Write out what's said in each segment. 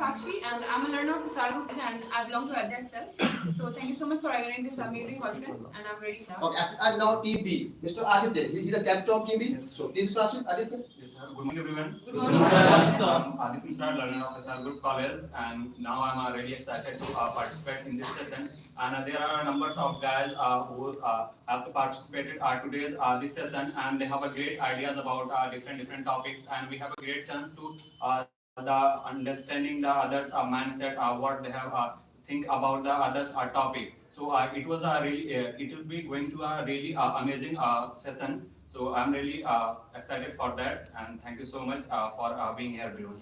Sakshi, and I'm a learner of Sarguru and I belong to Adya itself. So thank you so much for organizing this amazing conference, and I'm ready now. Okay, and now Team B, Mr. Aditya. He is the captain of Team B. So please Mr. Aditya. Yes, sir. Good morning, everyone. Good morning, sir. I'm Aditya Mishra, learner of SR Group College, and now I'm really excited to participate in this session. And there are numbers of guys who have participated today's this session, and they have a great ideas about different topics, and we have a great chance to the understanding the others' mindset, what they have think about the others' topic. So it was a really it will be going to a really amazing session. So I'm really excited for that, and thank you so much for being here, everyone.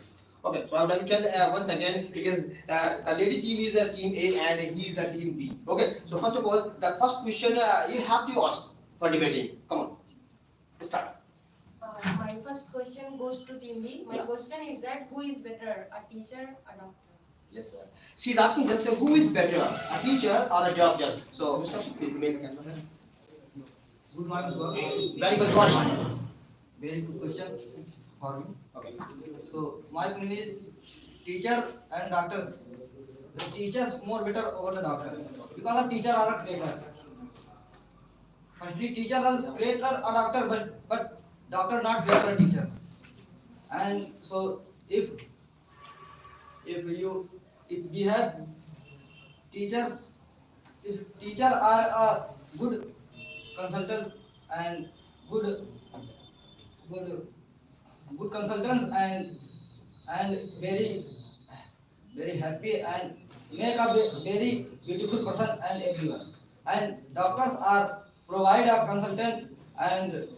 Okay, so I would like to tell once again because the lady team is a team A and he is a team B. Okay, so first of all, the first question you have to ask for debating. Come on, start. My first question goes to Team B. My question is that who is better, a teacher or doctor? Yes, sir. She's asking just who is better, a teacher or a doctor. So, Mr. Ashik, please make a camera. Good morning, sir. Very good morning. Very good question for me. Okay. So my opinion is teacher and doctors. The teachers more better over the doctor because the teacher are a creator. Firstly, teacher is creator or doctor, but doctor not creator or teacher. And so if we have teachers, if teacher are a good consultants and good consultants and very happy and make a very beautiful person and everyone. And doctors are provide a consultant and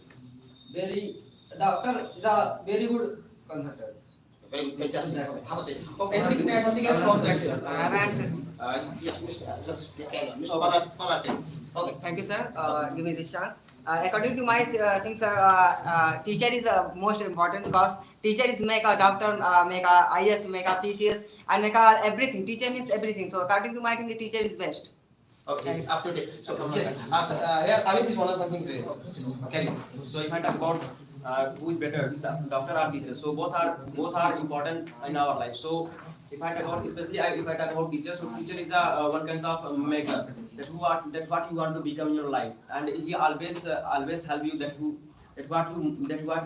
doctor is a very good consultant. Very good, fantastic. Have a seat. Okay, anything add something else from that? I have answered. Yes, Mr. Just Mr. Farad. Okay. Thank you, sir. Give me this chance. According to my thing, sir, teacher is most important because teacher is make a doctor, make a IS, make a PCS, and make a everything. Teacher means everything. So according to my thing, the teacher is best. Okay, after that. So, yes, here, I will want something to say. Okay. So if I talk about who is better, doctor or teacher, so both are important in our life. So if I talk about, especially if I talk about teacher, so teacher is a one kind of maker that what you want to become in your life, and he always help you that what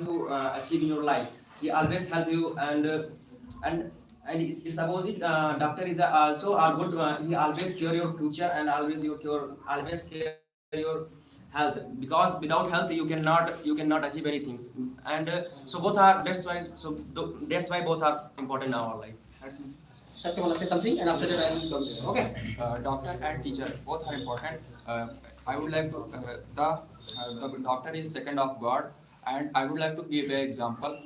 you achieve in your life. He always help you and it's opposite. Doctor is also a good. He always care your future and always care your health, because without health you cannot achieve anything. And so both are that's why both are important in our life. That's it. Satya, want to say something, and after that I will come there. Okay. Doctor and teacher both are important. I would like to the doctor is second of God, and I would like to give an example.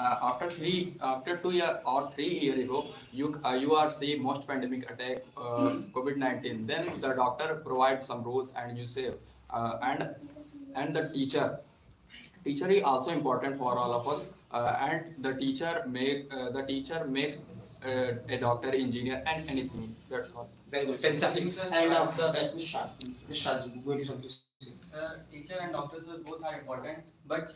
After 2 years or 3 years ago, you are seeing most pandemic attack COVID-19. Then the doctor provides some rules and you save. And the teacher is also important for all of us. And the teacher makes a doctor, engineer, and anything. That's all. Very good, fantastic. And the best, Miss Shah, go to something. Teacher and doctors both are important, but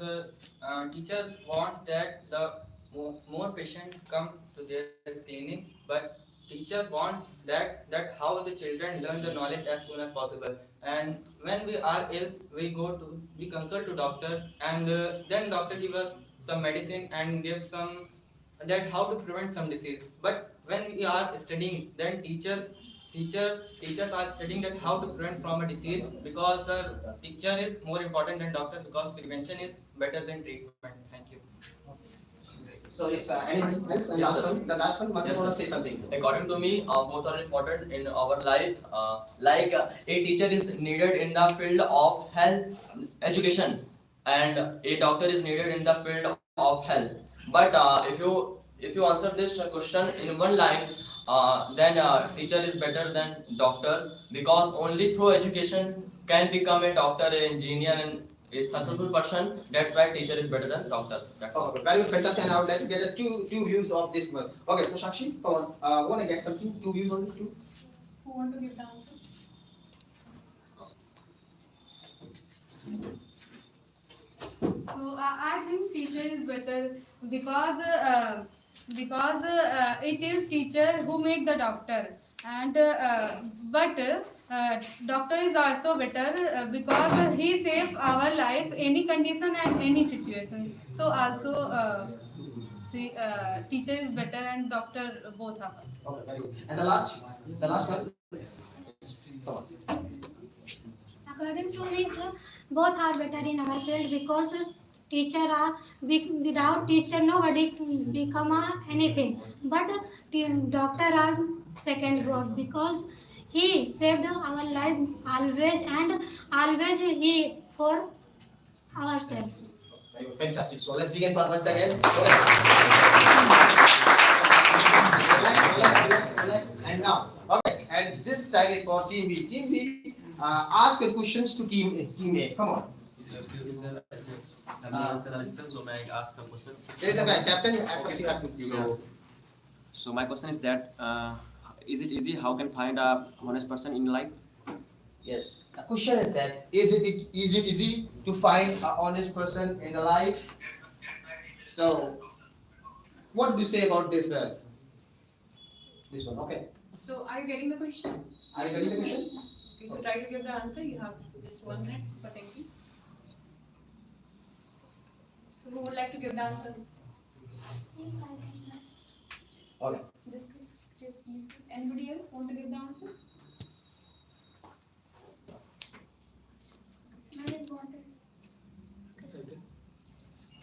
teacher wants that the more patient come to their clinic, but teacher wants that how the children learn the knowledge as soon as possible. And when we are ill, we consult to doctor, and then doctor give us some medicine and give some that how to prevent some disease. But when we are studying, then teachers are studying that how to prevent from a disease, because the teacher is more important than doctor, because prevention is better than treatment. Thank you. So if anything else, and the last one, Mother want to say something. According to me, both are important in our life. A teacher is needed in the field of health education, and a doctor is needed in the field of health. But if you answer this question in one line, then teacher is better than doctor, because only through education can become a doctor, an engineer, and a successful person. That's why teacher is better than doctor. That's all. Very fantastic. And I would like to get two views of this one. Okay, so Sakshi, come on. Want to get something? 2 views only? 2? Who want to give the answer? So I think teacher is better because because it is teacher who make the doctor, and but doctor is also better because he save our life any condition and any situation. So also see, teacher is better and doctor both are us. Okay, very good. And the last one. Come on. According to me, sir, both are better in our field because teacher are without teacher nobody can become anything. But doctor are second God because he saved our life always and always he for ourselves. Fantastic. So let's begin for once again. Okay. Relax. And now, okay. And this time is for team B. Team B, ask your questions to team A. Come on. So may I ask some questions? There is a guy, captain. At first you have to. So my question is that is it easy? How can find a honest person in life? Yes. The question is that is it easy to find an honest person in the life? So, what do you say about this? This one. Okay. So are you getting the question? Are you getting the question? Okay, so try to give the answer. You have just 1 minute for thinking. So who would like to give the answer? Okay. Just anybody else want to give the answer?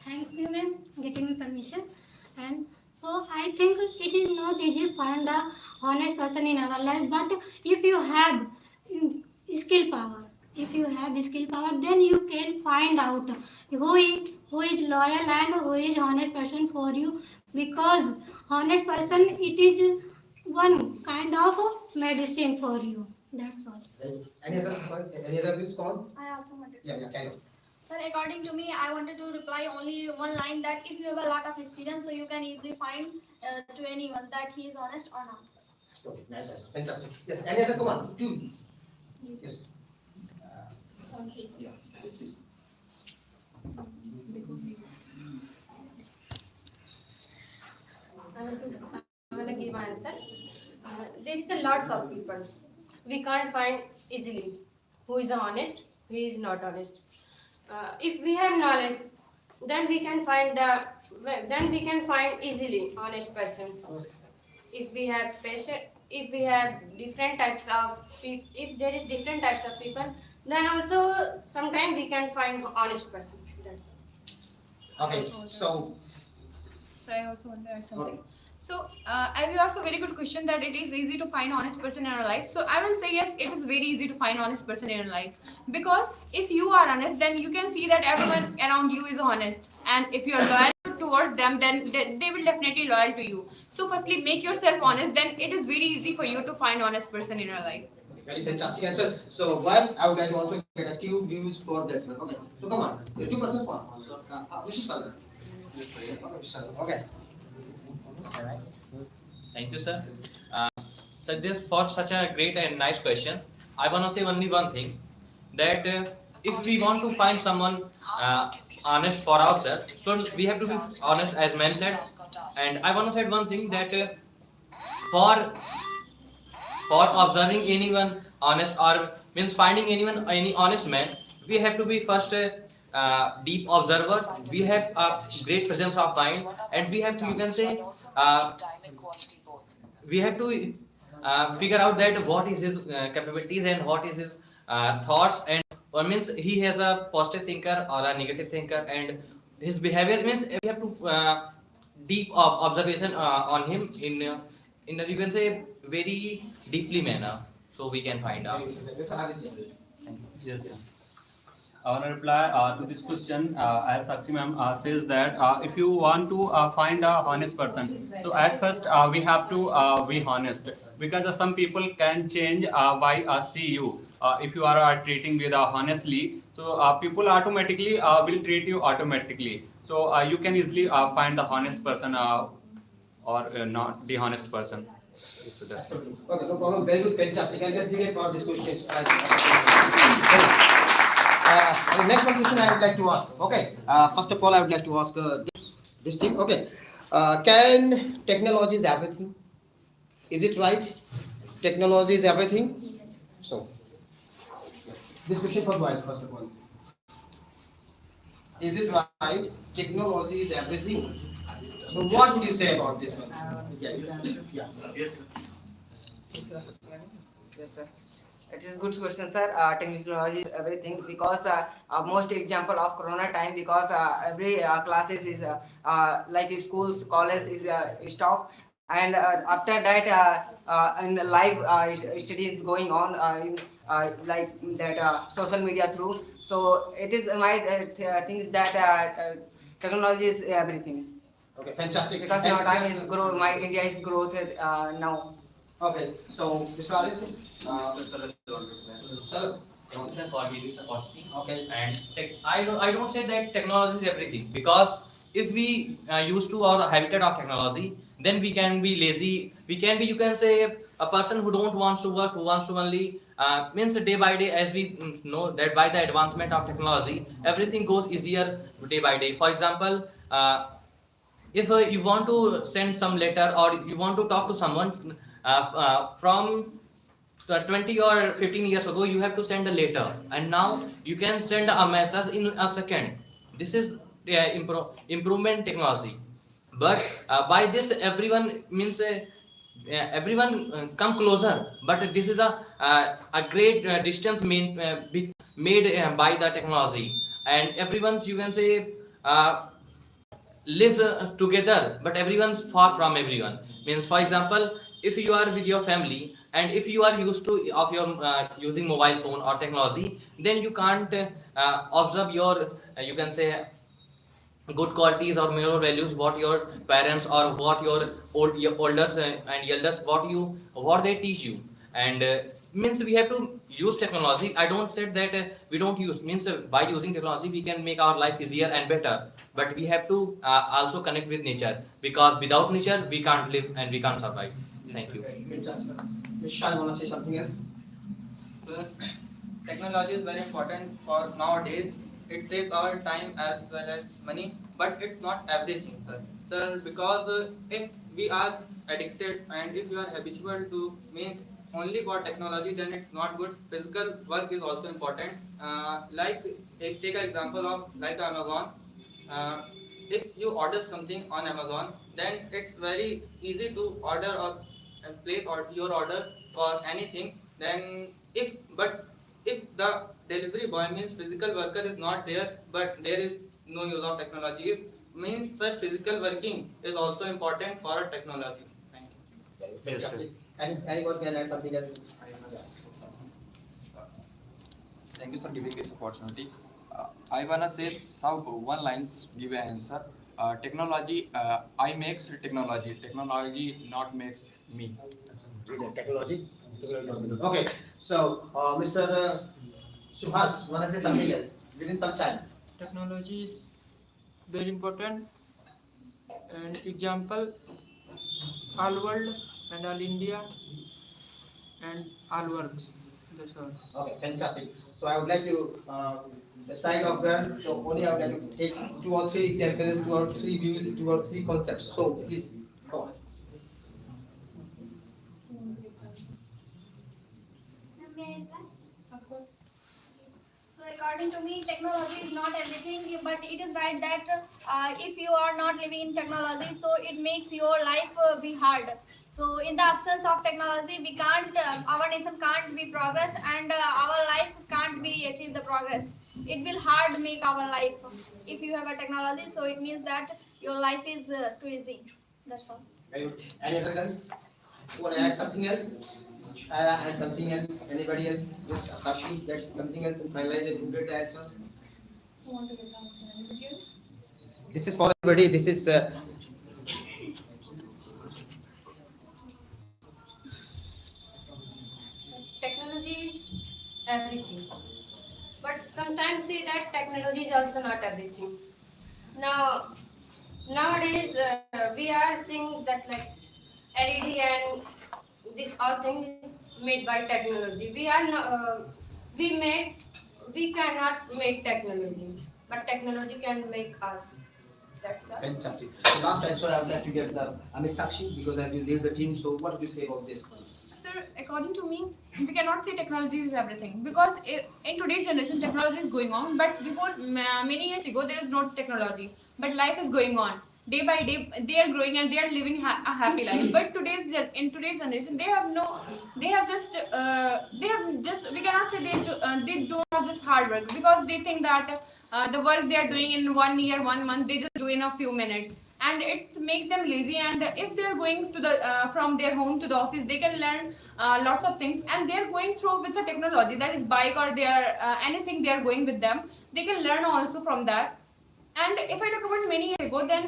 Thank you, ma'am, getting me permission. And so I think it is not easy to find the honest person in our life. But if you have skill power, then you can find out who is loyal and who is honest person for you. Because honest person, it is one kind of medicine for you. That's all. Any other views? Come on. I also wanted to. Yeah, kind of. Sir, according to me, I wanted to reply only one line that if you have a lot of experience, so you can easily find to anyone that he is honest or not. Okay, nice. Fantastic. Yes, any other? Come on. Two. Yes. Yeah, please. I want to give answer. There is a lots of people. We can't find easily who is honest, who is not honest. If we have knowledge, then we can find easily honest person. If we have patient, if we have different types of if there is different types of people, then also sometimes we can find honest person. That's all. Okay, so. So I also want to add something. So I will ask a very good question that it is easy to find honest person in our life. So I will say yes, it is very easy to find honest person in your life, because if you are honest, then you can see that everyone around you is honest, and if you are loyal towards them, then they will definitely loyal to you. So firstly, make yourself honest, then it is very easy for you to find honest person in your life. Very fantastic answer. So, guys, I would like to also get a few views for that one. Okay, so come on. The 2 persons one. Mr. Salas. Okay. Thank you, sir. So, for such a great and nice question, I want to say only one thing, that if we want to find someone honest for ourselves, so we have to be honest, as men said. And I want to say one thing, that for observing anyone honest, or means finding any honest man, we have to be first deep observer. We have a great presence of mind, and we have to, you can say, we have to figure out that what is his capabilities and what is his thoughts, and means he has a positive thinker or a negative thinker, and his behavior, means we have to deep observation on him in a, you can say, very deeply manner, so we can find out. Yes. I want to reply to this question, as Sakshi ma'am says that if you want to find a honest person, so at first we have to be honest, because some people can change by see you. If you are treating with honestly, so people automatically will treat you automatically. So you can easily find the honest person or not the honest person. So that's it. Okay, no problem. Very good, fantastic. And let's begin for this question. The next one question I would like to ask. Okay, first of all, I would like to ask this team. Okay, Can technology is everything? Is it right? Technology is everything. So, this question for boys first of all. Is it right? Technology is everything. So, what would you say about this one? Yeah. Yes, sir. Yes, sir. It is good question, sir. Technology is everything because most example of Corona time because every classes is like schools, college is stopped, and after that in live studies going on in like that social media through. So it is my things that technology is everything Okay, fantastic. because now time is grow. My India is growth now. Okay, so Mr. Alice, sir, For me this opportunity. okay. And I don't say that technology is everything, because if we used to our habitat of technology, then we can be lazy. We can be, you can say, a person who don't wants to work, who wants to only means day by day, as we know that by the advancement of technology, everything goes easier day by day. For example, if you want to send some letter or you want to talk to someone from 20 or 15 years ago, you have to send a letter, and now you can send a message in a second. This is improvement technology. But by this everyone means everyone come closer, but this is a great distance made by the technology, and everyone's, you can say, live together, but everyone's far from everyone. Means, for example, if you are with your family and if you are used to of your using mobile phone or technology, then you can't observe your you can say good qualities or moral values, what your parents or what your elders and elders what they teach you. And means we have to use technology. I don't say that we don't use, means by using technology we can make our life easier and better, but we have to also connect with nature, because without nature we can't live and we can't survive. Thank you. Just Ms. Shah, want to say something else? So, technology is very important for nowadays. It saves our time as well as money, but it's not everything, sir. Sir, because if we are addicted and if we are habitual to means only for technology, then it's not good. Physical work is also important. Like take an example of like Amazon. Uh, if you order something on Amazon, then it's very easy to order or place or your order for anything. Then if the delivery boy means physical worker is not there, but there is no use of technology, it means that physical working is also important for technology. Thank you. Fantastic. Anyone can add something else? Thank you for giving this opportunity. I wanna say some one lines give an answer. Technology, I makes technology. Technology not makes me. Brilliant. Technology. Okay, so Mr. Subhas, want to say something else within some time? Technology is very important, and example all world and all India and all works. That's all. Okay, fantastic. So I would like to the side of girl. So only I would like to take 2 or 3 examples, 2 or 3 views, 2 or 3 concepts. So please go on. Of course. So according to me, technology is not everything, but it is right that if you are not living in technology, so it makes your life be hard. So in the absence of technology, we can't, our nation can't be progress, and our life can't be achieve the progress. It will hard make our life. If you have a technology, so it means that your life is too easy. That's all. Very good. Any other girls? You want to add something else? Add something else? Anybody else? Yes, Sakshi, that something else and finalize it. Complete the answers. You want to get answer? This is for everybody. This is Technology is everything, but sometimes see that technology is also not everything. Now, nowadays we are seeing that like LED and this all things is made by technology. We are not, we cannot make technology, but technology can make us. That's all. Fantastic. So last answer I would like to get the Miss Sakshi, because as you lead the team, so what do you say about this? Sir, according to me, we cannot say technology is everything, because in today's generation, technology is going on. But before many years ago, there is no technology, but life is going on. Day by day, they are growing and they are living a happy life. But in today's generation, they have just. We cannot say they don't have just hard work, because they think that the work they are doing in 1 year, 1 month, they just do in a few minutes, and it make them lazy. And if they are going to the from their home to the office, they can learn lots of things, and they are going through with the technology, that is bike, or they are anything they are going with them, they can learn also from that. And if I talk about many years ago, then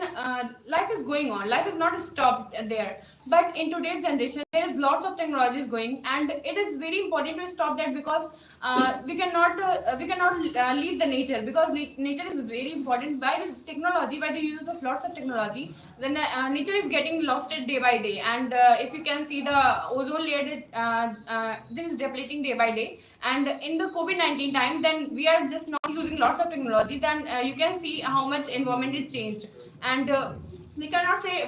life is going on. Life is not stopped there. But in today's generation, there is lots of technologies going, and it is very important to stop that, because we cannot leave the nature, because nature is very important. By the technology, by the use of lots of technology, then nature is getting lost day by day. And if you can see, the ozone layer this is depleting day by day. And in the COVID-19 time, then we are just not using lots of technology, then you can see how much environment is changed. And we cannot say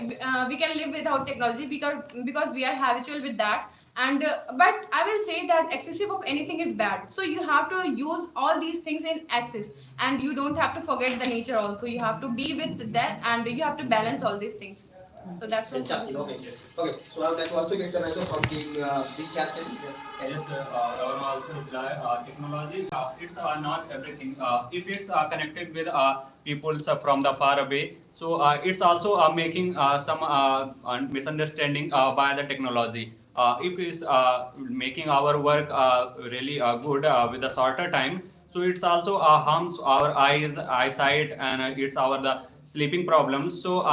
we can live without technology, because we are habitual with that. And but I will say that excessive of anything is bad, so you have to use all these things in excess, and you don't have to forget the nature also. You have to be with that, and you have to balance all these things. So that's all. Fantastic. Okay. Okay. So I would like to also get some answer from team big captain. Yes. Yes, I want to also reply. Technology, it's not everything. If it's connected with people from the far away, so it's also making some misunderstanding by the technology. If it's making our work really good with a shorter time, so it's also harms our eyesight, and it's our the sleeping problems. So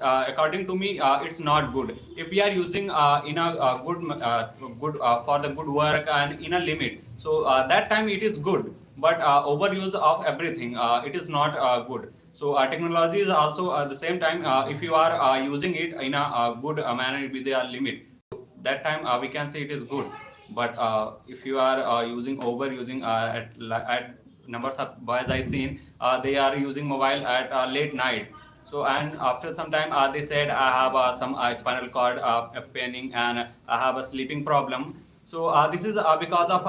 according to me, it's not good. If we are using in a good for the good work and in a limit, so that time it is good. But overuse of everything, it is not good. So technology is also at the same time, if you are using it in a good manner with a limit, that time we can say it is good. But if you are overusing at numbers of boys I seen, they are using mobile at late night. So and after some time they said I have some spinal cord paining, and I have a sleeping problem. So this is because of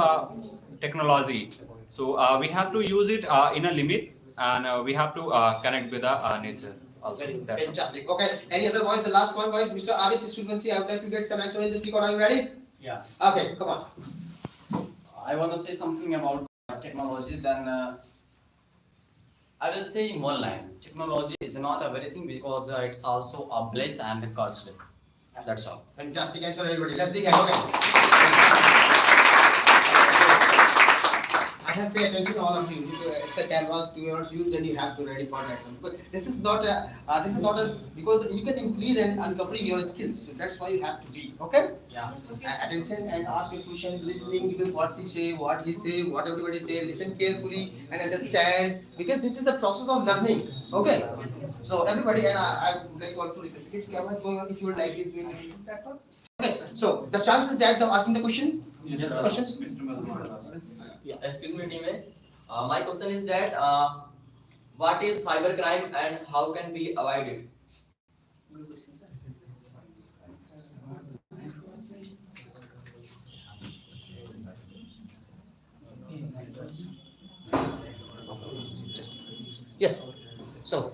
technology. So we have to use it in a limit, and we have to connect with the nature also. That's all. Fantastic. Okay. Any other voice? The last one voice, Mr. Aditya Frequency. I would like to get some answer in this record. Are you ready? Yeah. Okay. Come on. I want to say something about technology. Then I will say in one line: technology is not everything, because it's also a bliss and a curse. That's all. Fantastic answer, everybody. Let's begin. Okay. I have paid attention to all of you. If the cameras towards you, then you have to ready for that one. But this is not a because you can increase and uncovering your skills. So that's why you have to be okay. Yeah. Attention and ask your question, listening, because what he say, what everybody say. Listen carefully and understand, because this is the process of learning. Okay. So everybody, and I would like all to repeat. If you are going on, if you would like it, doing that one. Okay. So the chances that they're asking the question. Yes, Questions. Yeah. Excuse me, teammate. My question is that what is cybercrime and how can we avoid it? Yes. So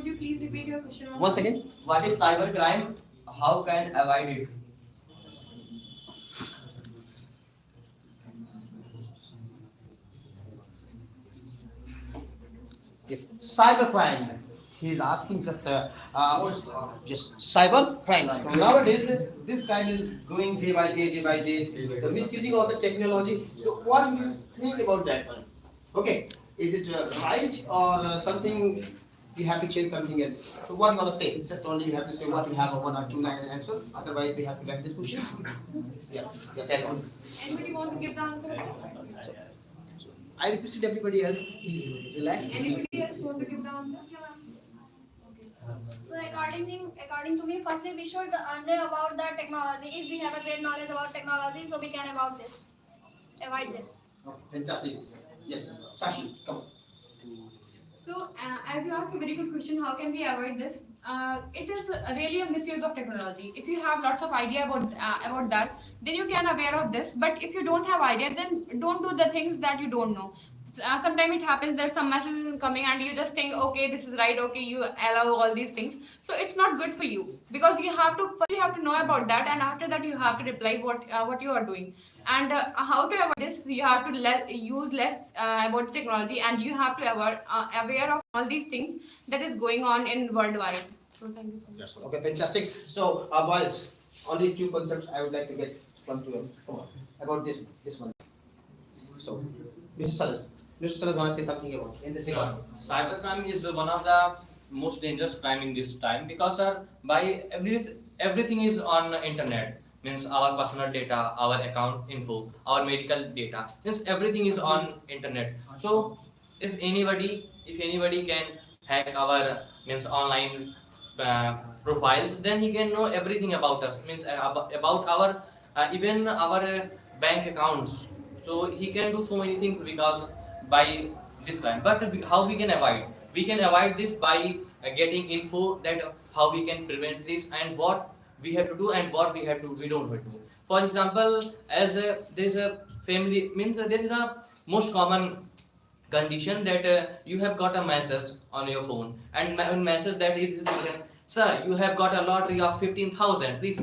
Could you please repeat your question once again? What is cybercrime? How can avoid it? Yes, cybercrime. He is asking just cybercrime. Nowadays, this crime is growing day by day, day by day. The misusing of the technology. So, what do you think about that one? Okay, is it right or something? We have to change something else. So, what you gonna say? Just only you have to say what you have a 1 or 2 line answer. Otherwise, we have to get this question. Yes, tell me. Anybody want to give the answer? I requested everybody else, please relax. Anybody else want to give the answer? So according to me, firstly we should know about the technology. If we have a great knowledge about technology, so we can avoid this. Okay, fantastic. Yes, Sashi, come on. So, as you asked a very good question, how can we avoid this? It is really a misuse of technology. If you have lots of idea about that, then you can aware of this. But if you don't have idea, then don't do the things that you don't know. Sometimes it happens that some messages is coming and you just think, okay, this is right, okay, you allow all these things. So it's not good for you because you have to first you have to know about that, and after that you have to reply what you are doing. And how to avoid this? You have to use less about technology, and you have to aware of all these things that is going on in worldwide. So thank you so much. Yes. Okay, fantastic. So, boys, only two concepts I would like to get from to you. Come on, about this one. So, Mr. Salas. Mr. Salas want to say something about in this regard. Cybercrime is one of the most dangerous crime in this time because by everything is on internet, means our personal data, our account info, our medical data, means everything is on internet. So if anybody can hack our means online profiles, then he can know everything about us, means about our even our bank accounts. So he can do so many things because by this crime. But how we can avoid? We can avoid this by getting info that how we can prevent this and what we have to do and what we don't have to do. For example, as there is a family means there is a most common condition that you have got a message on your phone and message that is written, sir, you have got a lottery of 15,000, please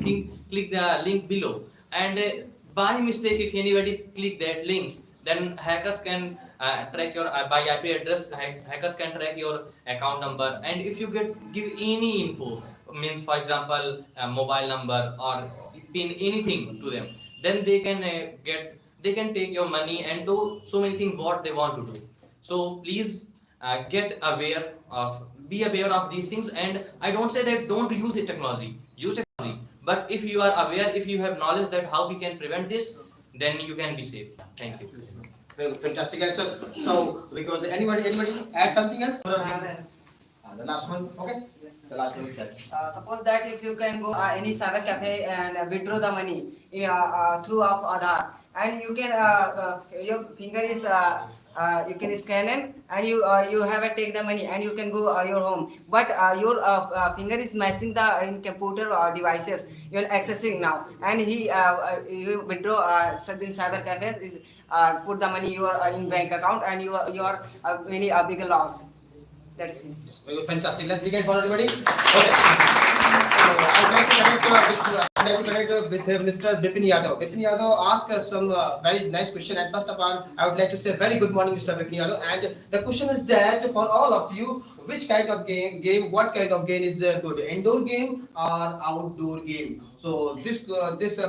click the link below. And by mistake if anybody click that link, then hackers can track your by IP address, hackers can track your account number, and if you give any info, means for example a mobile number or pin anything to them, then they can take your money and do so many things what they want to do. So please be aware of these things. And I don't say that don't use the technology, use technology. But if you are aware, if you have knowledge that how we can prevent this, then you can be safe. Thank you. Very fantastic answer. So, because anybody add something else? The last one, okay? The last one is that. Suppose that if you can go any cyber cafe and withdraw the money through of Aadhaar, and you can your finger is you can scan it, and you have to take the money and you can go your home. But your finger is messing the in computer devices you are accessing now, and you withdraw in cyber cafes is put the money your in bank account, and you are many bigger loss. That's it. Yes, very fantastic. Let's begin for everybody. Okay. So I'd like to connect with Mr. Bipin Yadav. Bipin Yadav asked us some very nice question. And first of all, I would like to say very good morning, Mr. Bipin Yadav. And the question is that for all of you, which kind of what kind of game is good? Indoor game or outdoor game? So this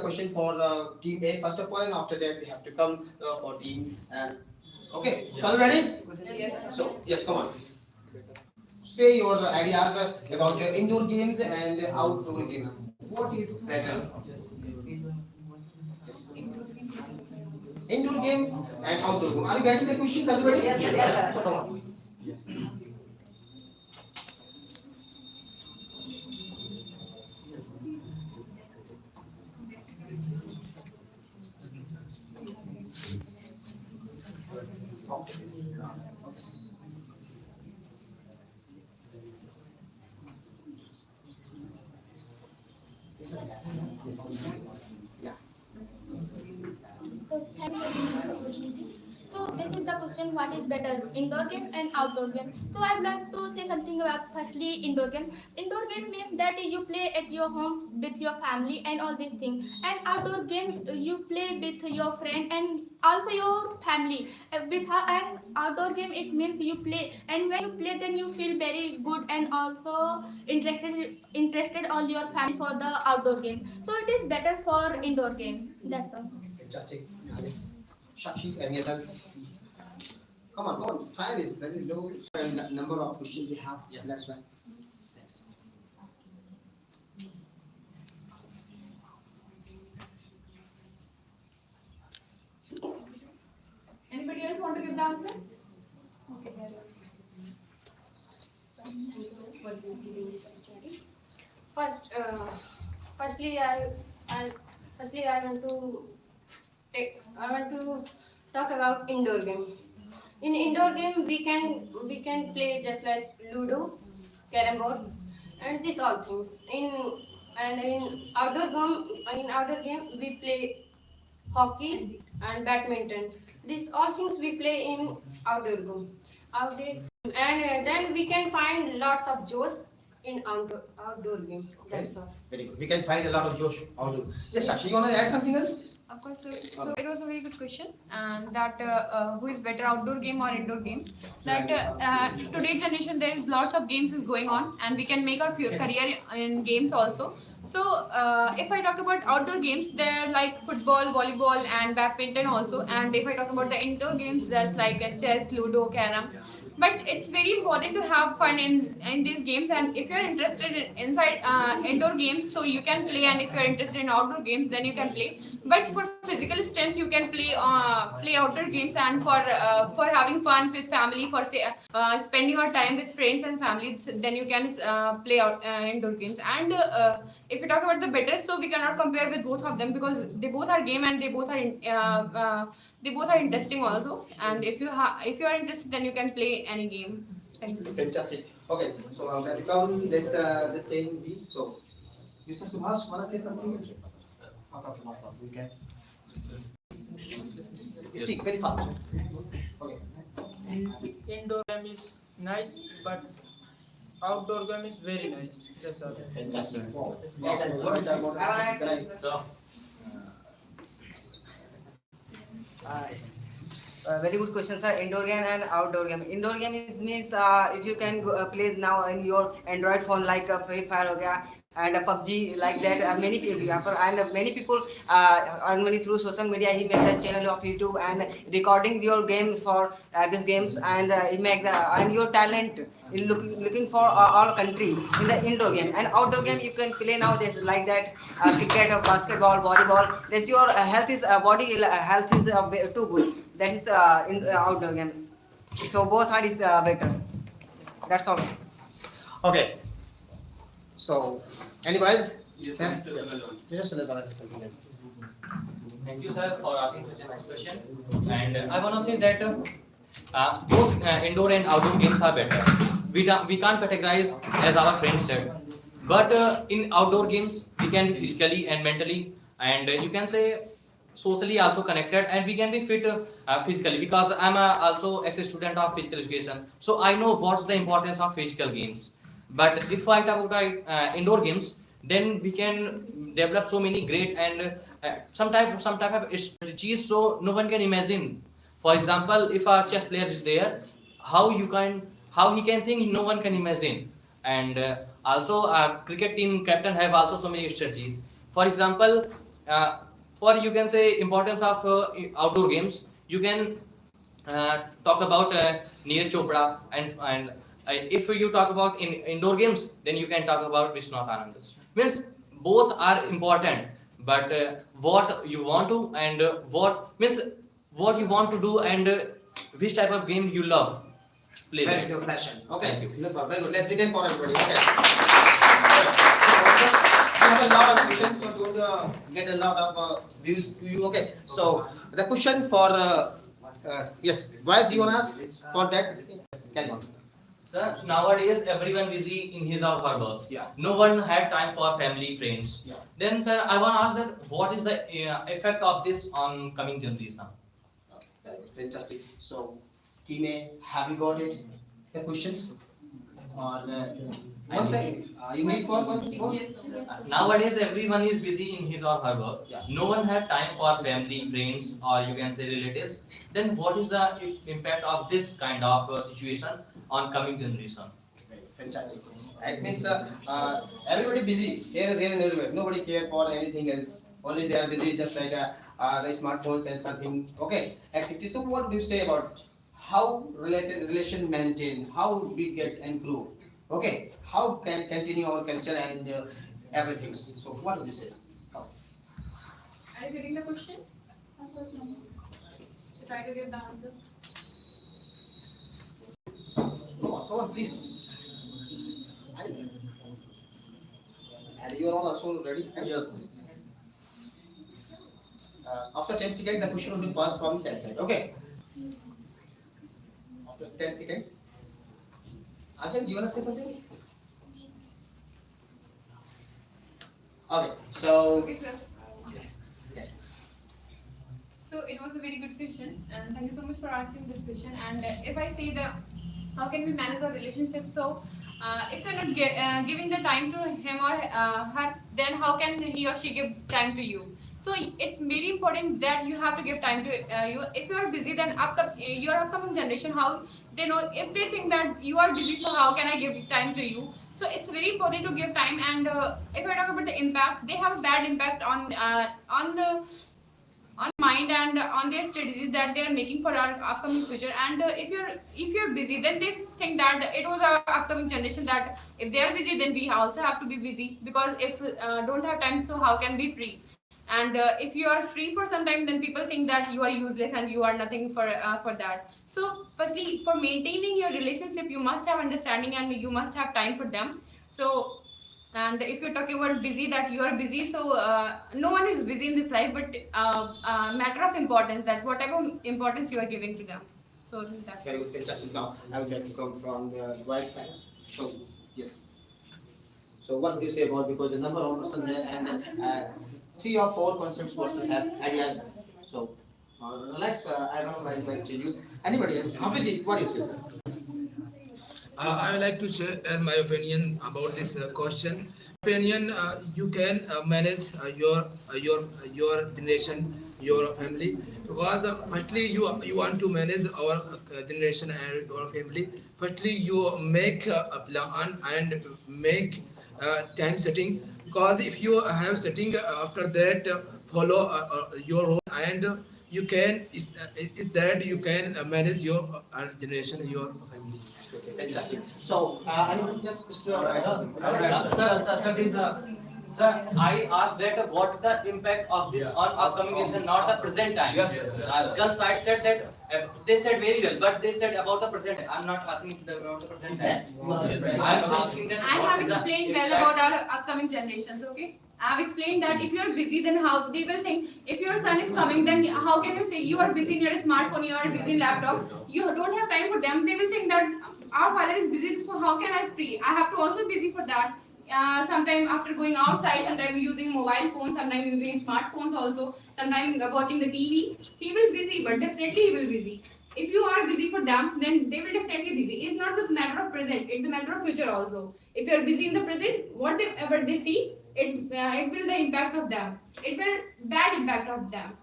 question for team A first of all, and after that we have to come for team. Okay. So are you ready? Yes. So yes, come on. Say your ideas about your indoor games and outdoor games. What is better? Yes. Indoor game and outdoor game. Are you getting the questions, everybody? Yes, sir. Come on. Yeah. So thank you for this opportunity. So this is the question: what is better, indoor game and outdoor game? So I'd like to say something about firstly indoor game. Indoor game means that you play at your home with your family and all these things. And outdoor game you play with your friend and also your family. With an outdoor game it means you play, and when you play then you feel very good and also interested all your family for the outdoor game. So it is better for indoor game. That's all. Fantastic. Yes. Shakshi, any other? Come on, come on. Time is very low. And number of questions we have. Yes. That's right. Anybody else want to give the answer? Okay. For giving this opportunity. Firstly, I want to talk about indoor game. In indoor game, we can play just like Ludo, Carrom board, and these all things. In outdoor game we play hockey and badminton. These all things we play in outdoor game. Outdoor and then we can find lots of joys in outdoor game. That's all. Very good. We can find a lot of Josh outdoor. Yes, Sakshi, you want to add something else? Of course, so it was a very good question, and that who is better, outdoor game or indoor game? That today's generation there is lots of games is going on, and we can make our career in games also. So if I talk about outdoor games, there are like football, volleyball, and badminton also. And if I talk about the indoor games, there's like chess, ludo, carom. But it's very important to have fun in these games, and if you're interested in inside indoor games, so you can play, and if you're interested in outdoor games, then you can play. But for physical strength, you can play outdoor games, and for having fun with family, for say spending your time with friends and family, then you can play out indoor games. And if you talk about the better, so we cannot compare with both of them, because they both are game, and they both are interesting also. And if you are interested, then you can play any games. Thank you. Fantastic. Okay, so I'm going to count this 10B. So, Mr. Subhash, want to say something? We can. Speak very fast. Okay. Indoor game is nice, but outdoor game is very nice. That's all. Fantastic. So, Very good question, sir. Indoor game and outdoor game. Indoor game means if you can play now in your Android phone, like Free Fire ho gaya, and PUBG, like that. Many people and many people earn money through social media. He made a channel of YouTube and recording your games for these games, and he make and your talent in looking for all country in the indoor game. And outdoor game you can play nowadays, like that cricket or basketball, volleyball. That's your health is body health is too good. That is in outdoor game. So both are is better. That's all. Okay. So, anyways? Yes, Sir? Mr. Salman. Yes, Salman, want to say something else? thank you, sir, for asking such a nice question. And I want to say that both indoor and outdoor games are better. We can't categorize as our friend said, but in outdoor games we can be physically and mentally, and you can say socially also connected, and we can be fit physically, because I'm also ex-student of physical education, so I know what's the importance of physical games. But if I talk about indoor games, then we can develop so many great and some type of strategies so no one can imagine. For example, if a chess player is there, how he can think, no one can imagine. And also cricket team captain have also so many strategies. For example, for you can say importance of outdoor games, you can talk about Neeraj Chopra, and if you talk about indoor games, then you can talk about Vishwanath Anand. Means both are important, but what you want to and what you want to do, and which type of game you love. Play Where that. is your passion? Okay. Thank you. No problem. Very good. Let's begin for everybody. Okay. We have a lot of questions, so don't get a lot of views to you. Okay. So the question for yes, why do you want to ask for that? Carry on. Sir, nowadays everyone busy in his or her works. Yeah. No one had time for family, friends. Yeah. Then, sir, I want to ask that what is the effect of this on coming generation? Okay. Very good. Fantastic. So, team A, have you got it? The questions? Or one second. You need for one more? Yes. Nowadays everyone is busy in his or her work. Yeah. No one had time for family, friends, or you can say relatives. Then what is the impact of this kind of situation on coming generation? Fantastic. It means everybody busy here, there, and everywhere. Nobody care for anything else. Only they are busy, just like the smartphones and something. Okay, activities. So, what do you say about how relation maintain? How we get and grow? Okay, how can continue our culture and everything? So, what would you say? Are you getting the question? So try to give the answer. Come on, please. And you are all also ready? yes. After 10 seconds, the question will be passed from that side. Okay. 10 seconds. Ajay, you want to say something? Okay, so. Okay, sir. So it was a very good question, and thank you so much for asking this question. And if I say that, how can we manage our relationship? So, if you're not giving the time to him or her, then how can he or she give time to you? So it's very important that you have to give time to you. If you are busy, then your upcoming generation, how they know, if they think that you are busy, so how can I give time to you? So it's very important to give time. And if I talk about the impact, they have a bad impact on the mind and on their strategies that they are making for our upcoming future. And if you're busy, then they think that it was our upcoming generation, that if they are busy, then we also have to be busy, because if don't have time, so how can we free? And if you are free for some time, then people think that you are useless and you are nothing for that. So firstly, for maintaining your relationship, you must have understanding and you must have time for them. So, and if you're talking about busy, that you are busy, so no one is busy in this life, but matter of importance, that whatever importance you are giving to them. So that's Very good, fantastic. Now, I would like to come from the right side. So, yes. So, what would you say about, because the number of person there, and 3 or 4 concepts was to have ideas. So, relax. I don't know why to you. Anybody else? Abhijit, what is it? I would like to share my opinion about this question. Opinion, you can manage your generation, your family, because firstly you want to manage our generation and your family. Firstly, you make a plan and make time setting, because if you have setting after that follow your role, and you can is that you can manage your generation, your family. Okay, fantastic. So, anyone? Yes, Mr. Sir, I asked that what's the impact of this on upcoming generation, not the present time. Yes. Girl side said that they said very well, but they said about the present time. I'm not asking about the present time. I'm asking that. I have explained well about our upcoming generations, okay? I have explained that if you're busy, then how they will think. If your son is coming, then how can you say you are busy in your smartphone, you are busy in laptop, you don't have time for them. They will think that our father is busy, so how can I free? I have to also busy for that. Sometime after going outside, sometime using mobile phones, sometime using smartphones also, sometime watching the TV. He will busy, but definitely he will busy. If you are busy for them, then they will definitely busy. It's not just a matter of present; it's a matter of future also. If you are busy in the present, whatever they see, it will the impact of them. It will bad impact of them.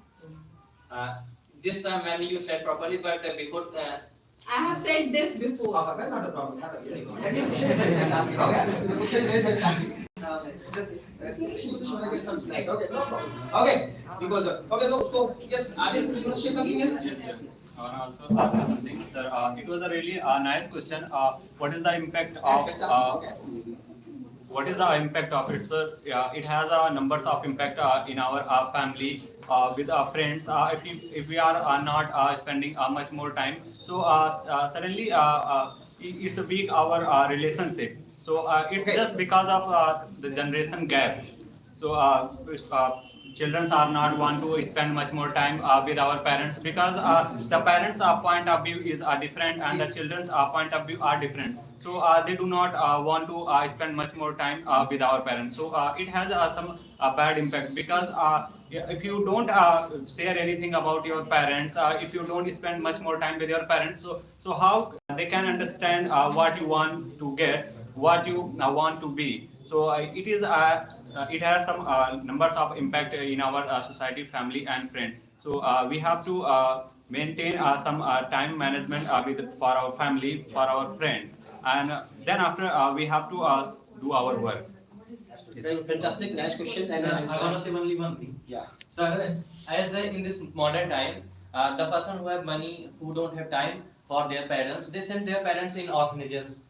This time, ma'am, you said properly, but before. I have said this before. Well, not a problem. Again, question is very fantastic. Okay, the question is very fantastic. She want to get some snack. Okay, no problem. Okay, because okay, so yes, Adil, you want to say something else? Yes. I want to also ask something, sir. It was a really nice question. What is the impact of what is the impact of it, sir? Yeah, it has numbers of impact in our family, with our friends. If we are not spending much more time, so suddenly it's a weak our relationship. So it's just because of the generation gap. So children are not want to spend much more time with our parents, because the parents' point of view is different and the children's point of view are different. So they do not want to spend much more time with our parents. So it has some bad impact, because if you don't share anything about your parents, if you don't spend much more time with your parents, so how they can understand what you want to get, what you want to be. So it has some numbers of impact in our society, family, and friend. So we have to maintain some time management for our family, for our friend, and then after we have to do our work. Very fantastic, nice questions. And I want to say only one thing. Yeah. Sir, as in this modern time, the person who have money, who don't have time for their parents, they send their parents in orphanages,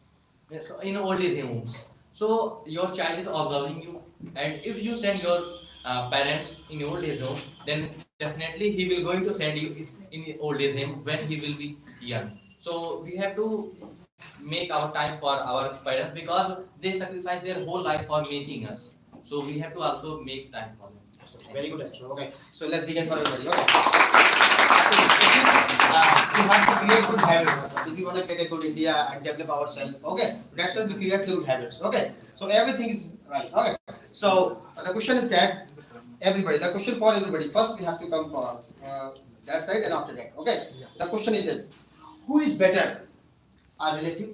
in old age homes. So your child is observing you, and if you send your parents in old age home, then definitely he will going to send you in old age home when he will be young. So we have to make our time for our parents, because they sacrifice their whole life for making us. So we have to also make time for them. Absolutely. Very good answer. Okay. So let's begin for everybody. Okay. We have to create good habits if you want to get a good India and develop ourselves. Okay. That's why we create good habits. Okay. So everything is right. Okay. So the question is that everybody. The question for everybody. First, we have to come for that side, and after that. Okay. The question is that who is better, a relative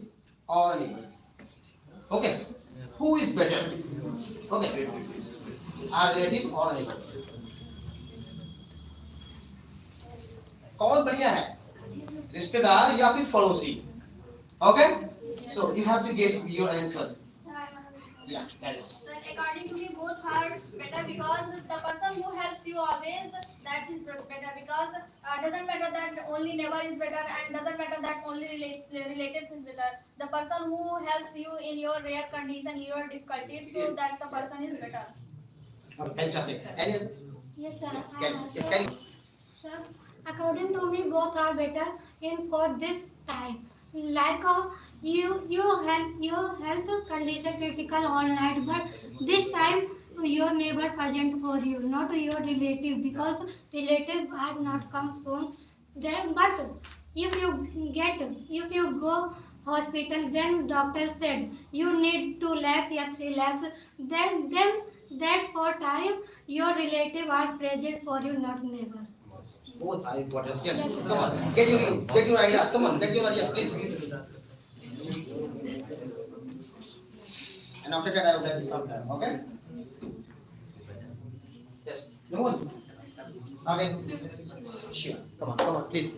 or a neighbor? Okay. Who is better? Okay. A relative or a neighbor? कौन बढ़िया है, रिश्तेदार या फिर पड़ोसी? Okay. So you have to get your answer. Yeah. That is. According to me, both are better because the person who helps you always, that is better because doesn't matter that only neighbor is better and doesn't matter that only relatives is better. The person who helps you in your rare condition, your difficulties, so that the person is better. Okay, fantastic. Any other? Yes, sir. Can Sir, according to me, both are better in for this time. Like your health condition critical all night, but this time your neighbor present for you, not your relative, because relative are not come soon. Then, but if you go hospital, then doctor said you need 2 lakhs or 3 lakhs. Then that for time your relative are present for you, not neighbors. both are important. Yes. Come on. Get your ideas. Come on. Get your ideas, please. And after that, I would like to come here. Okay. Yes. No one. Okay. Sure. Come on. Come on, please.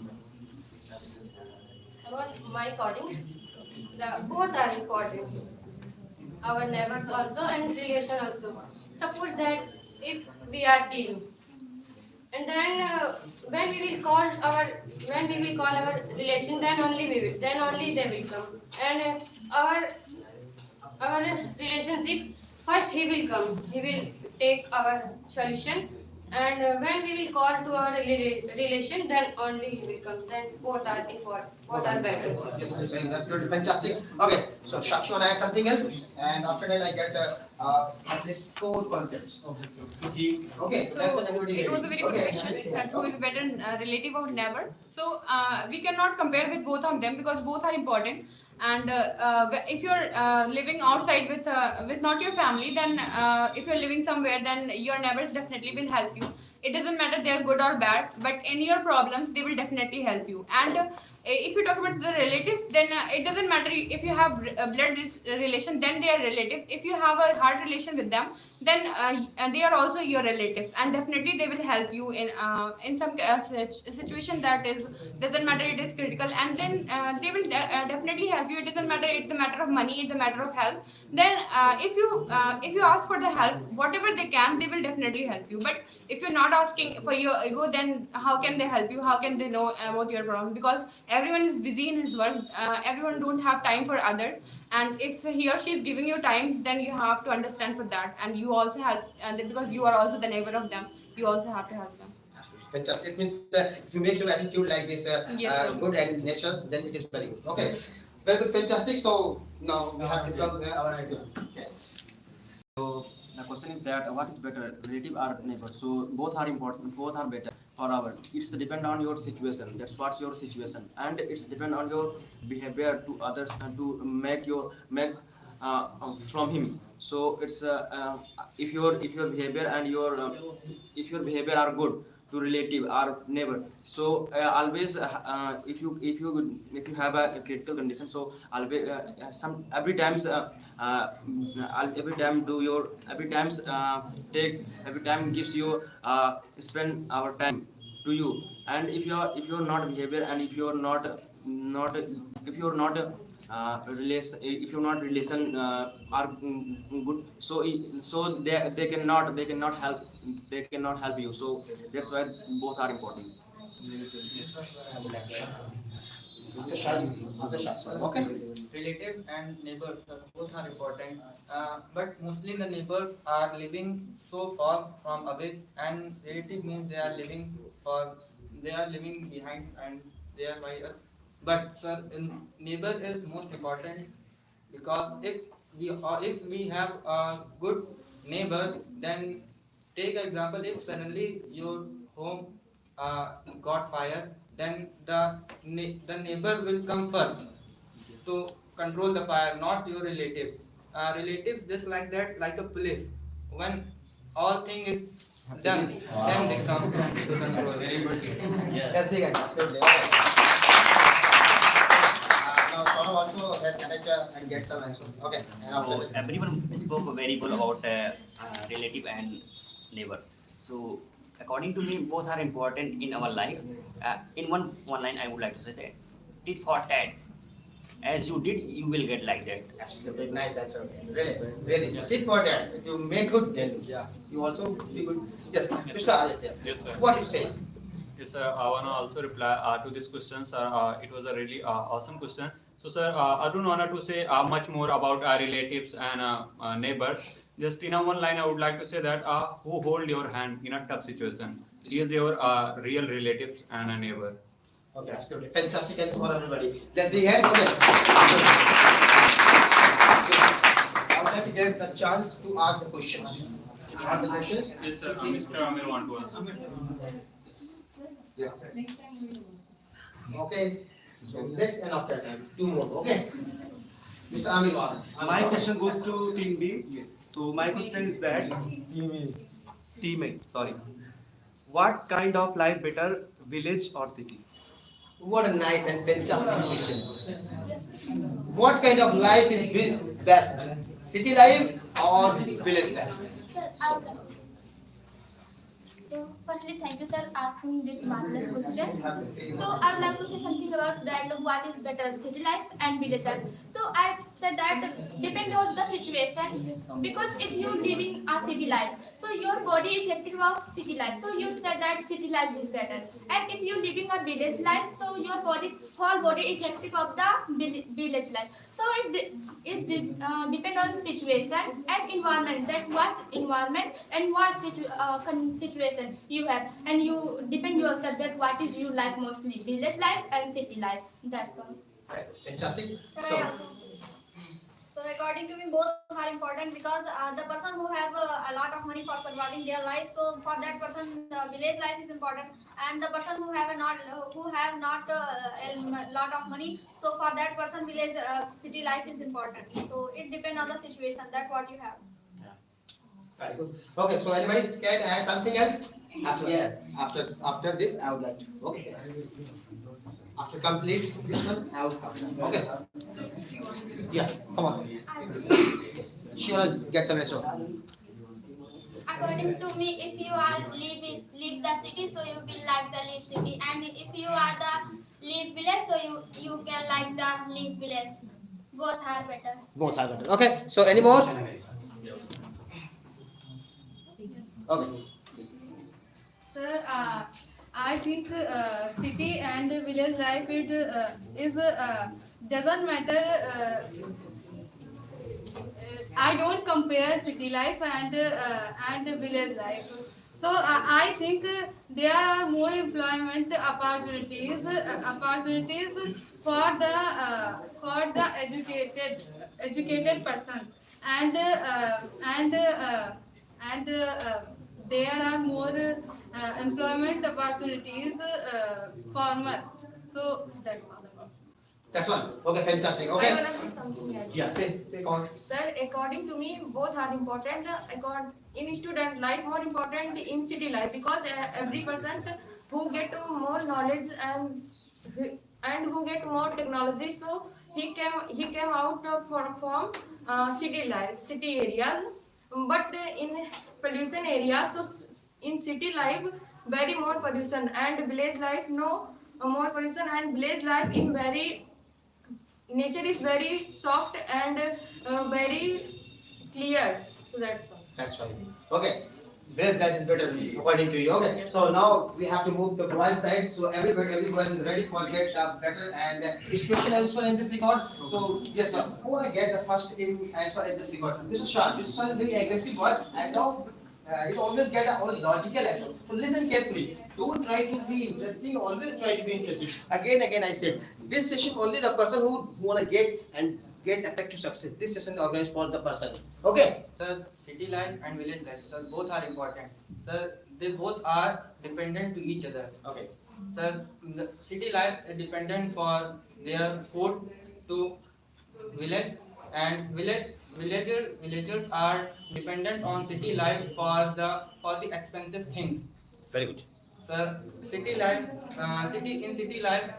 About my according, both are important. Our neighbors also and relation also. Suppose that if we are team, and then when we will call our relation, then only they will come, and our relationship first he will come, he will take our solution, and when we will call to our relation, then only he will come. Then both are important, both are better. Yes, absolutely fantastic. Okay, so Shakshi, want to add something else? And after that, I get at least 4 concepts. Okay, So that's what everybody it was a very good okay. question that who is better, relative or neighbor. So we cannot compare with both of them because both are important. And if you're living outside with not your family, then if you're living somewhere, then your neighbors definitely will help you. It doesn't matter they're good or bad, but in your problems they will definitely help you. And if you talk about the relatives, then it doesn't matter if you have a blood relation, then they are relative. If you have a heart relation with them, then they are also your relatives, and definitely they will help you in some situation that is doesn't matter it is critical, and then they will definitely help you. It doesn't matter it's the matter of money, it's the matter of health. Then if you ask for the help, whatever they can, they will definitely help you. But if you're not asking for your ego, then how can they help you? How can they know about your problem? Because everyone is busy in his work. Everyone don't have time for others, and if he or she is giving you time, then you have to understand for that, and you also help, and because you are also the neighbor of them, you also have to help them. Fantastic. It means if you make your attitude like this, Yes, sir. good and nature, then it is very good. Okay, very good, fantastic. So now we have to come our idea. Okay. So the question is that what is better, relative or neighbor? So both are important, both are better for our. It's depend on your situation. That's what's your situation, and it's depend on your behavior to others and to make from him. So it's if your behavior and your if your behavior are good to relative or neighbor, so always if you have a critical condition, so always every times every time do your every time gives you spend our time to you. And if you're not behavior, and if you're not if you're not relation, if you're not relation are good, so they cannot help you. So that's why both are important. Okay. Relative and neighbors both are important, but mostly the neighbors are living so far from away, and relative means they are living behind and they are by us. But sir, neighbor is most important because if we have a good neighbor, then take example, if suddenly your home got fire, then the neighbor will come first to control the fire, not your relatives. Relatives just like that, like a police. When all thing is done, then they come to control. Very good. Yes. That's the end. Absolutely. Okay. Now Saurav also can connect and get some answer. Okay. And after So that. everyone spoke very well about relative and neighbor. So according to me, both are important in our life. In one line, I would like to say that tit for tat. As you did, you will get like that. Absolutely nice answer. Really, really. Sit for that. If you make good, then you also be good. Yes, Mr. Aditya. Yes, sir. What you say? Yes, sir. I want to also reply to this question, sir. It was a really awesome question. So, sir, I don't want to say much more about our relatives and neighbors. Just in a one line, I would like to say that who hold your hand in a tough situation is your real relatives and a neighbor. Okay, absolutely. Fantastic answer for everybody. Let's be here. Okay. I would like to get the chance to ask the questions. Ask the questions. Yes, sir. Mr. Amir want to answer. Yeah. Okay. So next and after time, two more. Okay. Mr. Amir Wala. My question goes to team B. So my question is that team A. Sorry. What kind of life better, village or city? What a nice and fantastic questions. What kind of life is best? City life or village life? So, firstly, thank you, sir, asking this marvelous question. So, I would like to say something about that. What is better, city life and village life? So, I said that depends on the situation. Because if you live in a city life, so your body is effective of city life. So, you said that city life is better. And if you live in a village life, so your whole body is effective of the village life. So, it depends on situation and environment. That what environment and what situation you have, and you depend yourself that what is you like mostly, village life and city life. That's all. Fantastic. Sir, so according to me, both are important because the person who have a lot of money for surviving their life, so for that person, village life is important, and the person who have not a lot of money, so for that person, village city life is important. So it depends on the situation. That's what you have. Very good. Okay, so anybody can add something else? After, Yes. After this, I would like to. Okay. After complete this one, I will come. Okay. Yeah, come on. She wanna get some answer. According to me, if you are live the city, so you will like the live city, and if you are the live village, so you can like the live village. Both are better. Both are better. Okay. So any more? Okay. Sir, I think city and village life is doesn't matter. I don't compare city life and village life. So I think there are more employment opportunities for the educated person, and there are more employment opportunities farmers. So that's all about. That's one. Okay, fantastic. I Okay. want to say something else. Yeah, say on. Sir, according to me, both are important. In student life, more important in city life, because every person who get more knowledge and who get more technology, so he came out from city areas, but in pollution areas. So in city life, very more pollution, and village life no more pollution, and village life in very nature is very soft and very clear. So that's all. That's fine. Okay. Best that is better according to you. Okay. So now we have to move to boys side. So every boy is ready for get better and special answer in this record. So yes, sir. Who wanna get the first answer in this record? Mr. Shah. Mr. Shah is very aggressive boy, and now you always get a logical answer. So listen carefully. Don't try to be interesting. Always try to be interesting. Again, I said this session only the person who wanna get and get effect to success. This session organized for the person. Okay. Sir, city life and village life, sir, both are important. Sir, they both are dependent to each other. Okay. Sir, the city life is dependent for their food to village, and villagers are dependent on city life for the expensive things. Very good. Sir, city life, city life,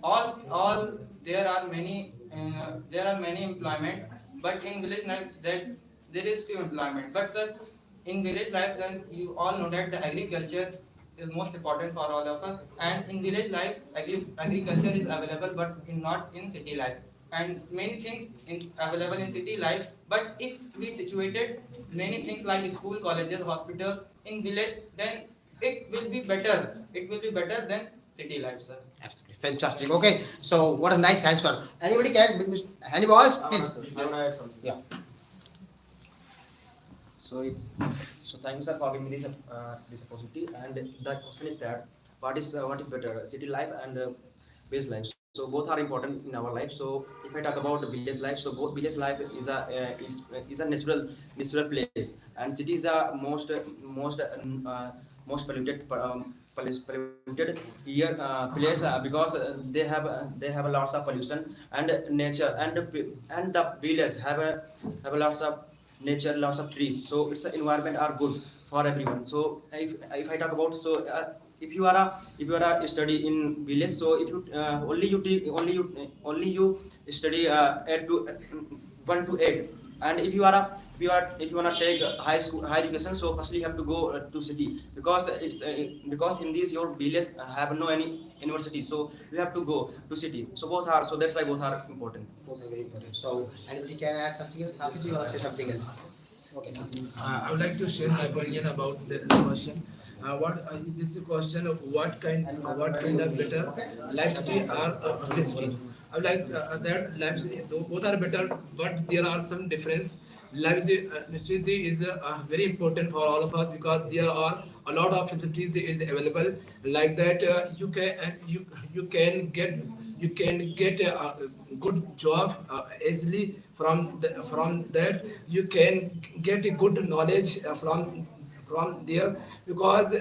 all there are many employments, but in village life that there is few employment. But sir, in village life, then you all know that the agriculture is most important for all of us, and in village life, agriculture is available, but not in city life. And many things available in city life, but if we situated many things like school, colleges, hospitals in village, then it will be better. It will be better than city life, sir. Absolutely fantastic. Okay, so what a nice answer. Anybody can? Any boys, please. I want to add something. Yeah. So, so thank you, sir, for giving me this opportunity. And the question is that what is better, city life and village life? So both are important in our life. So if I talk about the village life, so both village life is a natural place, and city is a most polluted polluted here place because they have a lots of pollution and nature, and the village have a lots of nature, lots of trees, so its environment are good for everyone. So if I talk about, so if you are a study in village, so if you only you study 1 to 8, and if you want to take high education, so firstly you have to go to city, because because in this your village have no any university, so you have to go to city. So both are, so that's why both are important. Very important. So anybody can add something else? Hafiz, you want to say something else? Okay. I would like to share my opinion about the question. This is question of what kind of better life city or village city. I would like that life city, both are better, but there are some difference. Life city is very important for all of us because there are a lot of facilities is available. Like that, you can get a good job easily from that. You can get a good knowledge from there, because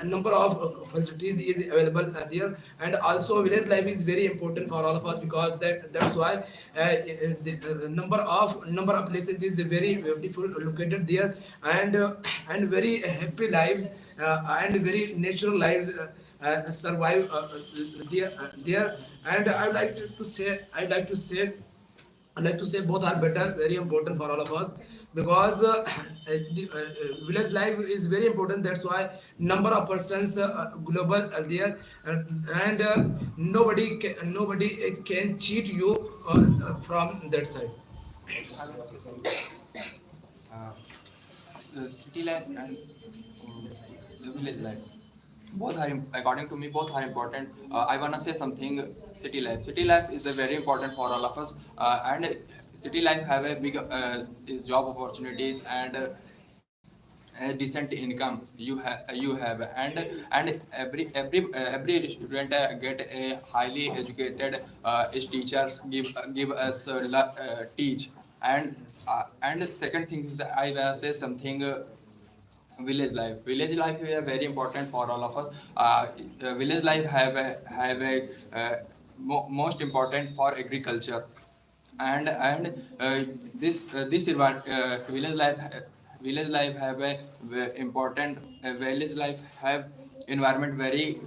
number of facilities is available there. And also village life is very important for all of us, because that's why the number of places is very beautiful located there, and very happy lives and very natural lives survive there. And I'd like to say both are better, very important for all of us, because village life is very important. That's why number of persons global are there, and nobody can cheat you from that side. Uh, City life and the village life, both are according to me both are important. I want to say something. City life is a very important for all of us, and city life have a big is job opportunities and a decent income you have, and every student get a highly educated teachers give us teach. And the second thing is that I will say something. Village life is very important for all of us. Village life have a most important for agriculture, and village life have a important village life have environment very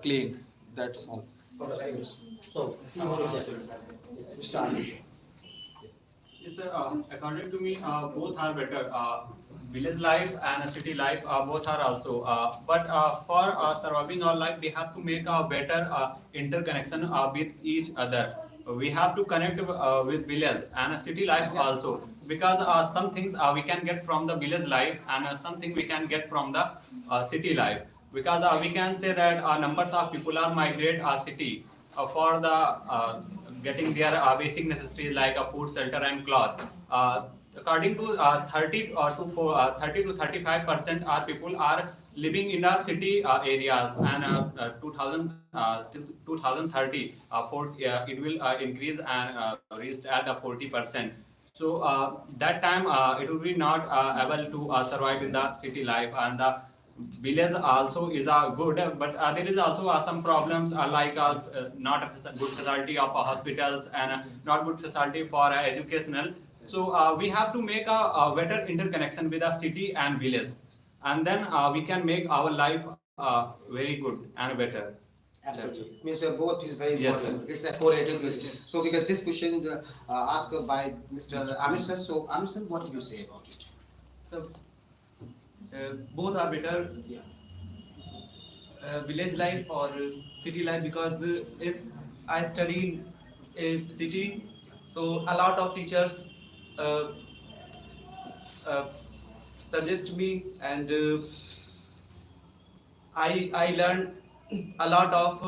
clean. That's all. So, start. Yes, sir. According to me, both are better. Village life and city life, both are also. But for surviving our life, we have to make a better interconnection with each other. We have to connect with village and city life also, because some things we can get from the village life, and something we can get from the city life. Because we can say that numbers of people are migrate city for the getting their basic necessities like food, shelter, and cloth. according to 30 to 35% our people are living in the city areas, and 2030 it will increase and reach at the 40%. So that time it will be not able to survive in the city life, and the village also is good, but there is also some problems like not a good facility of hospitals, and not good facility for educational. So we have to make a better interconnection with the city and village, and then we can make our life very good and better. Absolutely. Means both is very Yes, important. sir. It's a correlated with it. So because this question asked by Mr. Amir sir. So Amir sir, what do you say about it? So both are better. Village life or city life, because if I study in a city, so a lot of teachers uh, uh, suggest me, and I learned a lot of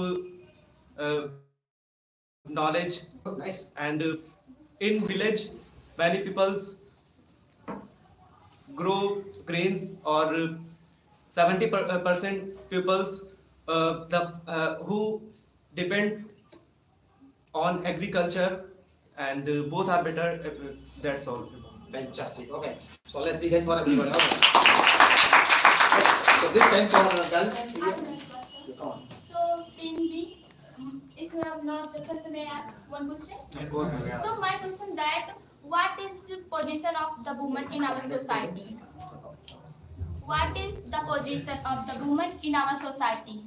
knowledge. Oh, nice. And in village, many peoples grow grains, or 70% peoples who depend on agriculture, and both are better. That's all. Fantastic. Okay. So let's begin for everybody. Okay. So this time for girls. Come on. So, in B, if you have not just may I ask one question? Of course, ma'am. So, my question that what is the position of the woman in our society? What is the position of the woman in our society?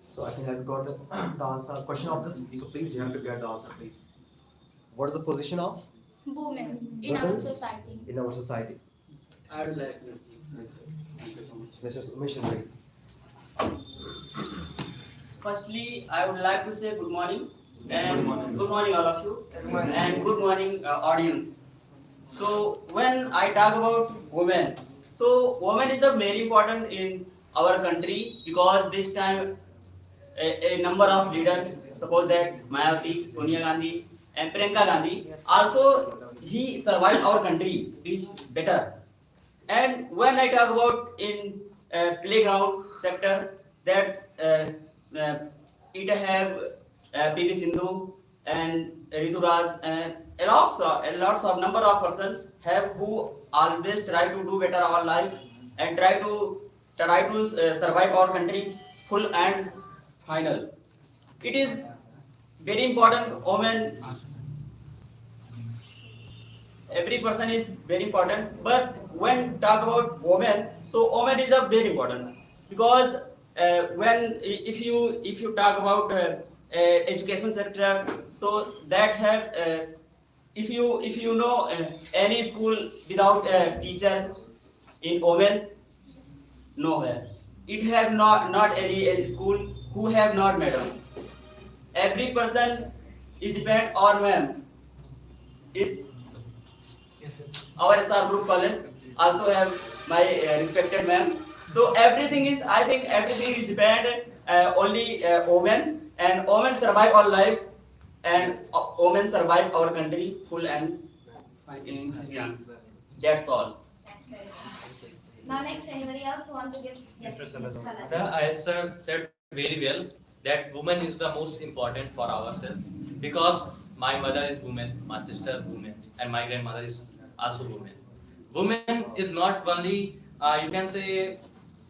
So I think I've got the answer, question of this. So please, you have to get the answer, please. What is the position of Women in our women society. in our society? I would like to speak. Mr. Missionary. Firstly, I would like to say good morning, and good morning all of you, and good morning audience. So when I talk about women, so women is a very important in our country, because this time a number of leaders, suppose that Mayawati, Sonia Gandhi, and Priyanka Gandhi, also he survived our country. It's better. And when I talk about in playground sector, that it have PV Sindhu and Ritu Raj, and a lots of number of persons have who always try to do better our life, and try to survive our country full and final. It is very important. Women, every person is very important, but when talk about women, so women is a very important, because when if you talk about education sector, so that have if you know any school without teachers in women, nowhere. It have not any school who have not madam. Every person is depend on ma'am. It's our SR Group College also have my respected ma'am. So everything is, I think everything is depend only women, and women survive our life, and women survive our country full and in history. That's all. Now next, anybody else want to give? Yes. Sir, I said very well that woman is the most important for ourselves, because my mother is woman, my sister woman, and my grandmother is also woman. Woman is not only you can say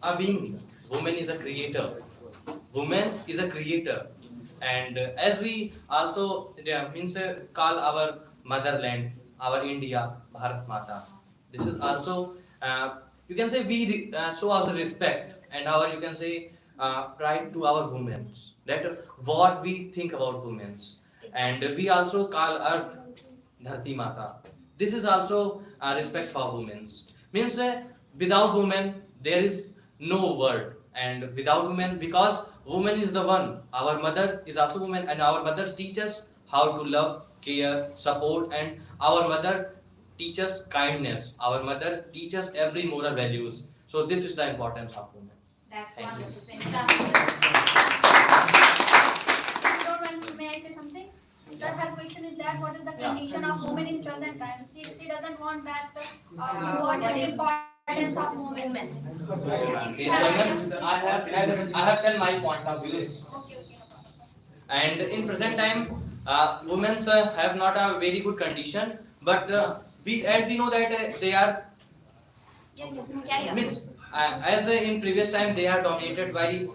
a being. Woman is a creator. Woman is a creator, and as we also means call our motherland, our India, Bharat Mata. This is also you can say we show our respect and our you can say pride to our women, that what we think about women, and we also call Earth Dharti Mata. This is also respect for women. Means without women there is no world, and without women, because woman is the one. Our mother is also woman, and our mothers teach us how to love, care, support, and our mother teaches kindness. Our mother teaches every moral values. So this is the importance of women. That's Thank wonderful. you. Fantastic. Don't mind, may I say something? Sir, her question is that what is the condition of women in present times? She doesn't want that. What is the importance of women? I have tell my point of views. And in present time, women have not a very good condition, but we know that they are means as in previous time they are dominated by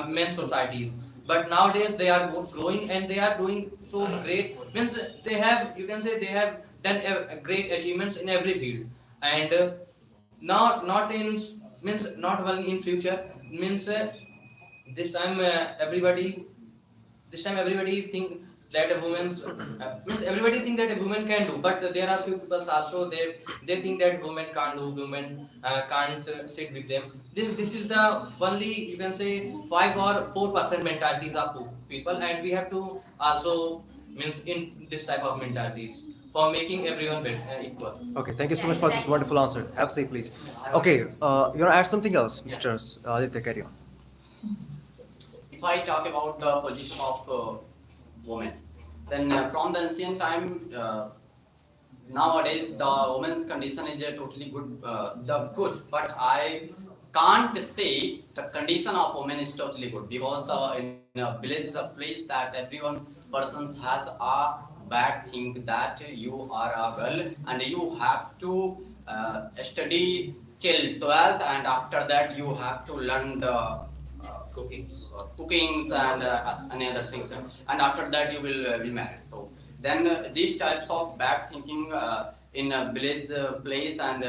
men societies, but nowadays they are growing and they are doing so great, means they have, you can say they have done great achievements in every field. And not in means not well in future, means this time everybody think that a woman's means everybody think that a woman can do, but there are few people also they think that women can't do, women can't sit with them. This is the only, you can say, 5 or 4% mentalities of people, and we have to also means in this type of mentalities for making everyone equal. Okay, thank you so much for this wonderful answer. Have a seat, please. Okay, you want to add something else, Mr. Aditya, carry on. If I talk about the position of women, then from the ancient time, nowadays the woman's condition is totally good, but I can't say the condition of women is totally good, because in a village, the place that everyone person has a bad thing that you are a girl and you have to study till 12th, and after that you have to learn the cookings and any other things, and after that you will be married. So then these types of bad thinking in a village place and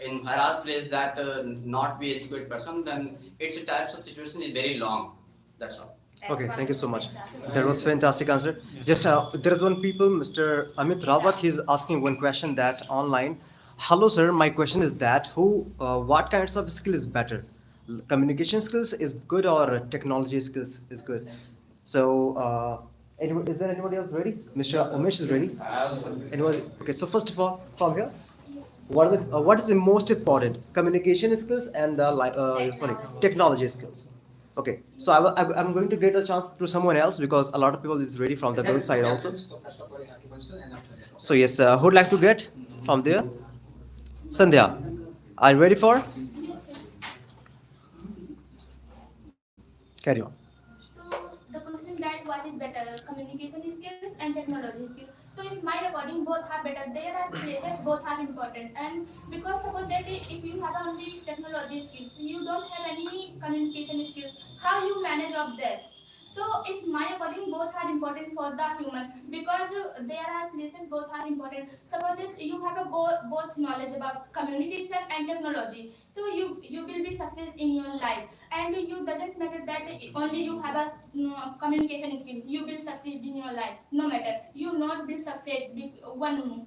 in harass place that not be educated person, then it's a types of situation is very long. That's all. Okay, thank you so much. That was fantastic answer. Just there is one people, Mr. Amit Rawat, he's asking one question that online. Hello, sir. My question is that what kinds of skill is better? Communication skills is good or technology skills is good? So, is there anybody else ready? Mr. Umesh is ready. Anyone? Okay. So first of all, from here, what is the most important? Communication skills and technology skills. Okay, so I'm going to get a chance to someone else because a lot of people is ready from the girl side also. So yes, who would like to get from there? Sandhya, are you ready for? Carry on. So the question that what is better, communication skills and technology skills. So in my according, both are better. There are places both are important, and because suppose that if you have only technology skills, you don't have any communication skills. How you manage of that? So in my according, both are important for the human, because there are places both are important. Suppose that you have a both knowledge about communication and technology, so you will be success in your life, and you doesn't matter that only you have a communication skill, you will succeed in your life. No matter you not will succeed with one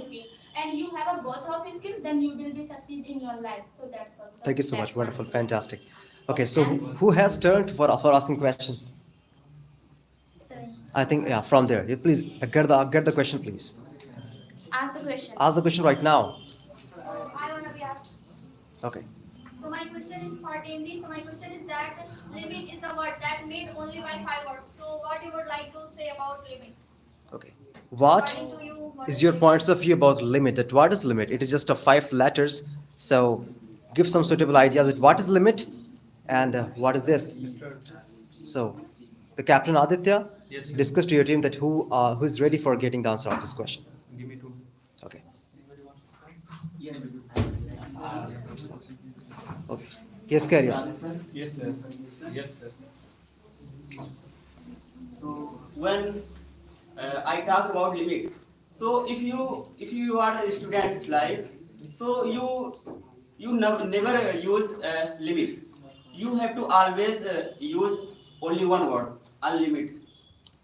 skill, and you have a both of skills, then you will be succeed in your life. So that's all. Thank you so much. Wonderful, fantastic. Okay, so who has turned for asking question? I think from there. You please get the question, please. Ask the question. Ask the question right now. I want to be asked. Okay. So my question is for Tammy. So my question is that limit is the word that made only by 5 words. So what you would like to say about limit? Okay. What is your points of view about limit? That what is limit? It is just a 5 letters. So give some suitable ideas that what is limit and what is this. So the Captain Aditya, Yes, sir. discuss to your team that who is ready for getting the answer of this question. Give me 2. Okay. Yes. Okay. Yes, carry on. Yes, sir. Yes, sir. So when I talk about limit, so if you are a student life, so you never use limit. You have to always use only one word, unlimited.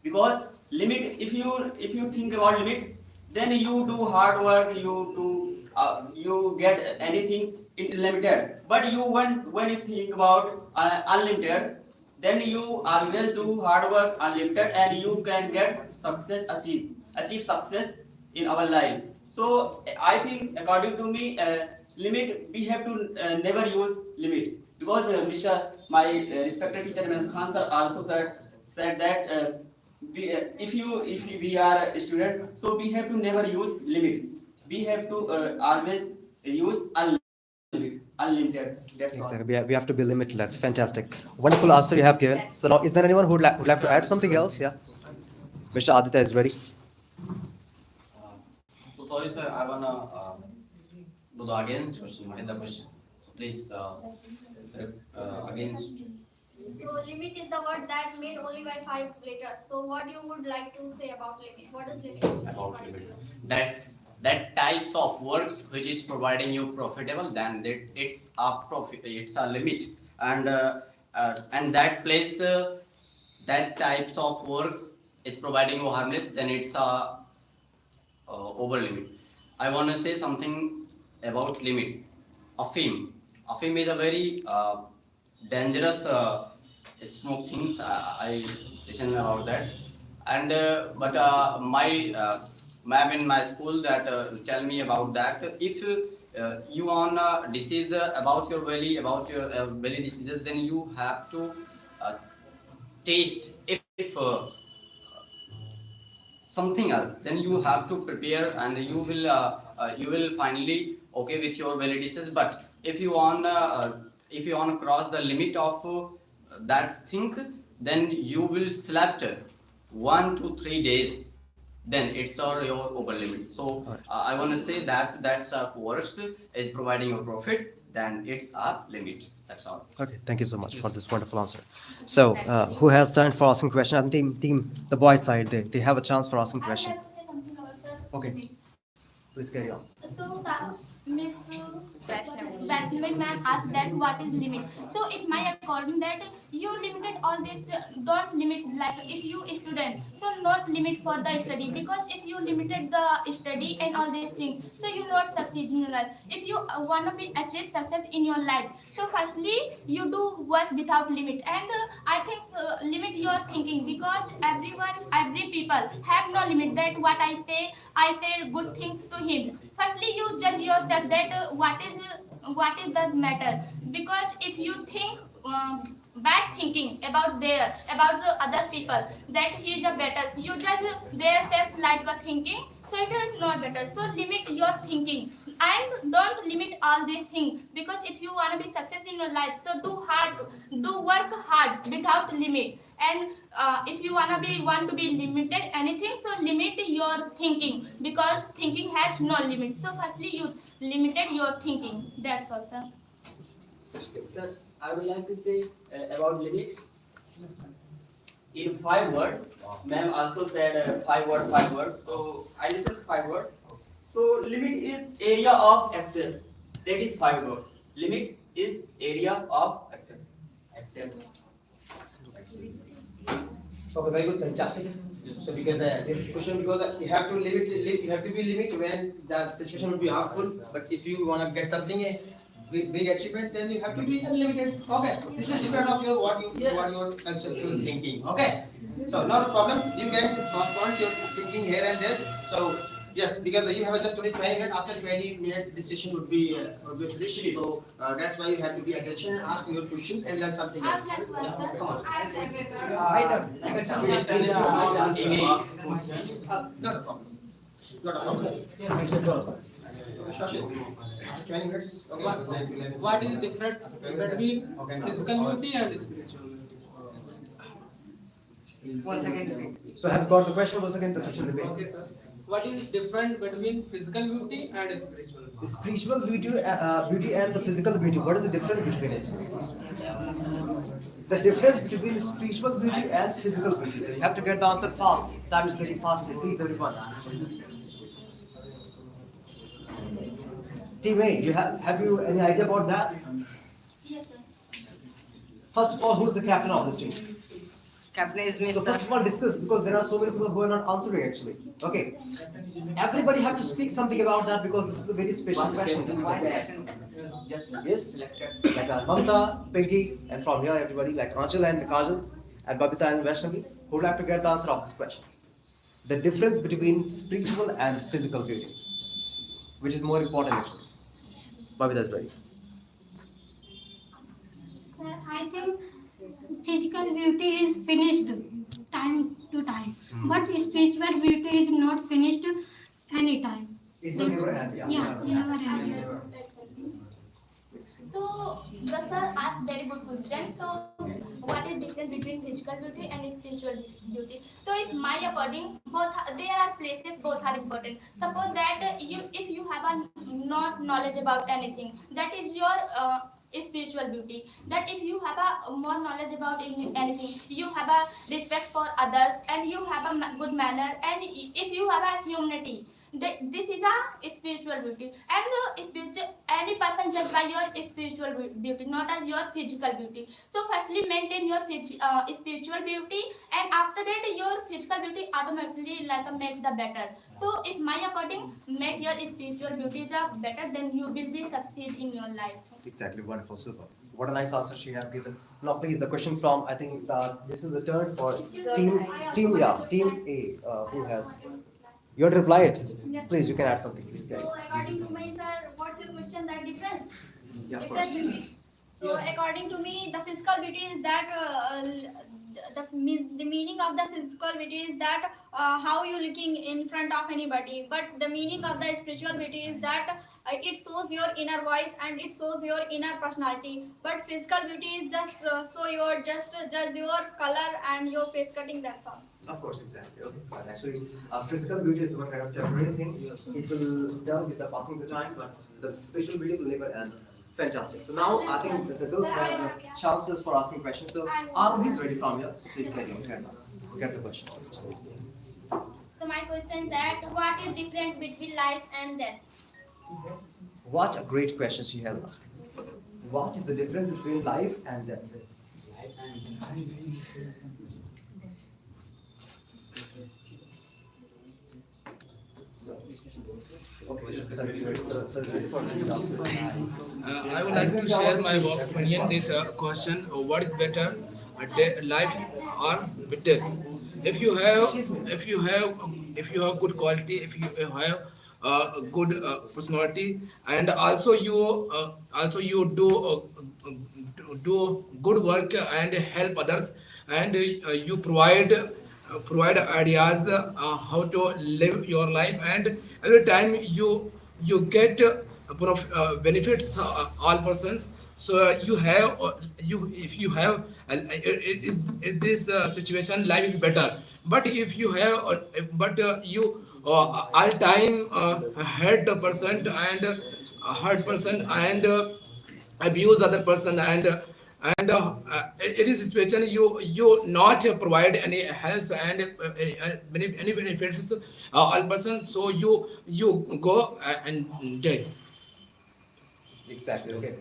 Because limit, if you think about limit, then you do hard work, you get anything limited. But when you think about unlimited, then you always do hard work unlimited, and you can get success, achieve success in our life. So I think according to me, limit, we have to never use limit, because my respected teacher Ms. Khan sir also said that if we are a student, so we have to never use limit. We have to always use unlimited. That's all. Exactly. We have to be limitless. Fantastic. Wonderful answer you have given. So now, is there anyone who would like to add something else? Yeah. Mr. Aditya is ready. So sorry, sir. I wanna do the against question. What is the question? So please against. So limit is the word that made only by 5 letters. So what you would like to say about limit? What is limit? About limit. That types of works which is providing you profitable, then it's a profit. It's a limit, and that place that types of works is providing you harmless, then it's a over limit. I want to say something about limit. Affim. Affim is a very dangerous smoke things. I listen about that, and but my ma'am in my school that tell me about that. If you on disease about your belly, about your belly diseases, then you have to taste if something else, then you have to prepare and you will finally okay with your belly disease. But if you want to cross the limit of that things, then you will slept 1 to 3 days, then it's your over limit. So I want to say that that's a worse is providing a profit, then it's a limit. That's all. Okay. Thank you so much for this wonderful answer. So, who has time for asking question? And team, the boys side, they have a chance for asking question. I would like to say something about the Okay. limit. Please carry on. So Miss Vaishnavi ma'am asked that what is limit. So it my according that you limited all this. Don't limit like if you student. So not limit for the study, because if you limited the study and all these things, so you not succeed in your life. If you wanna be achieve success in your life, so firstly you do work without limit. And I think limit your thinking, because every people have no limit. That what I say good things to him. Firstly, you judge yourself that what is the matter. Because if you think bad thinking about the other people, that he is a better, you judge their self like a thinking. So it is not better. So limit your thinking and don't limit all these things. Because if you want to be successful in your life, so do work hard without limit. And if you want to be limited anything, so limit your thinking, because thinking has no limit. So firstly you limited your thinking. That's all, sir. Sir, I would like to say about limit in 5 words. Ma'am also said 5 word. So I listen 5 word. So limit is area of access. That is 5 word. Limit is area of access. Okay, very good, fantastic. So because this question, because you have to you have to be limit when the situation will be harmful. But if you want to get something a big achievement, then you have to be unlimited. Okay, this is depend of your what your conceptual thinking. Okay, so not a problem. You can transform your thinking here and there. So yes, because you have just only 20 minutes. After 20 minutes, this session would be finished. So that's why you have to be attention and ask your questions and learn something else. Not a problem. Not a problem. What is different between physical beauty and spiritual beauty? Once again. So, have you got the question? Once again, the question repeat. Okay, sir. What is different between physical beauty and spiritual beauty? Spiritual beauty and the physical beauty. What is the difference between it? The difference between spiritual beauty and physical beauty. You have to get the answer fast. Time is getting fast. Please, everyone. Team A, have you any idea about that? Yes, sir. First of all, who is the captain of this team? Captain is Mr. So first of all, discuss, because there are so many people who are not answering actually. Okay. Everybody have to speak something about that, because this is a very special question. Yes. Like Mamta, Pinky, and from here everybody like Anchal and Kajal and Babita and Vaishnavi, who would like to get the answer of this question. The difference between spiritual and physical beauty. Which is more important actually? Babita is ready. Sir, I think physical beauty is finished time to time. But spiritual beauty is not finished anytime. It will never end, yeah. Yeah, never end. Yeah. So the sir asked very good question. So what is difference between physical beauty and spiritual beauty? So if my according, both there are places both are important. Suppose that you if you have a not knowledge about anything, that is your spiritual beauty. That if you have a more knowledge about anything, you have a respect for others and you have a good manner, and if you have a humanity, this is a spiritual beauty. And any person judged by your spiritual beauty, not as your physical beauty. So firstly maintain your spiritual beauty, and after that your physical beauty automatically like make the better. So if my according make your spiritual beauty is better, then you will be succeed in your life. Exactly, wonderful, super. What a nice answer she has given. Now, please, the question from, I think this is a turn for team A, who has. You want to reply it? Yes. Please, you can add something. Please, So according to me, sir, what's your question? That difference? Yeah, of Difference course. beauty. So according to me, the physical beauty is that the meaning of the physical beauty is that how you looking in front of anybody. But the meaning of the spiritual beauty is that it shows your inner voice and it shows your inner personality. But physical beauty is just so your just judge your color and your face cutting. That's all. Of course, exactly. Okay. But actually, physical beauty is one kind of temporary thing. It will done with the passing of the time, but the spiritual beauty will never end. Fantastic. So now I think that the girls have chances for asking questions. So Aru is ready from here. So please get the question first. So my question is that what is different between life and death? What a great question she has asked. What is the difference between life and death? I would like to share my opinion this question. What is better, life or death? If you have good quality, if you have good personality, and also you do good work and help others, and you provide ideas how to live your life, and every time you get benefits all persons. So you have you if you have it is in this situation life is better. But if you have but you all time hurt the person and hurt person and abuse other person, and it is a situation you not provide any health and any benefits all person, so you go and die. Exactly. Okay.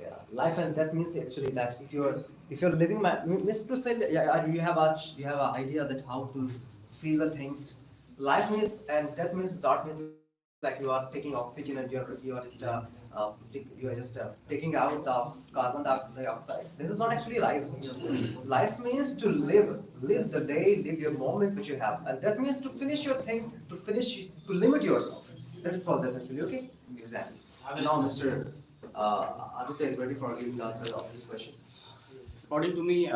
Yeah. Life and death means actually that if you're living, means to say that you have an idea that how to feel the things. Life means and death means that means like you are taking oxygen and you are just taking out the carbon dioxide. This is not actually life. Life means to live the day, live your moment which you have, and that means to finish your things, to limit yourself. That is called death actually. Okay. Exactly. Now, Mr. Aditya is ready for giving the answer of this question. According to me,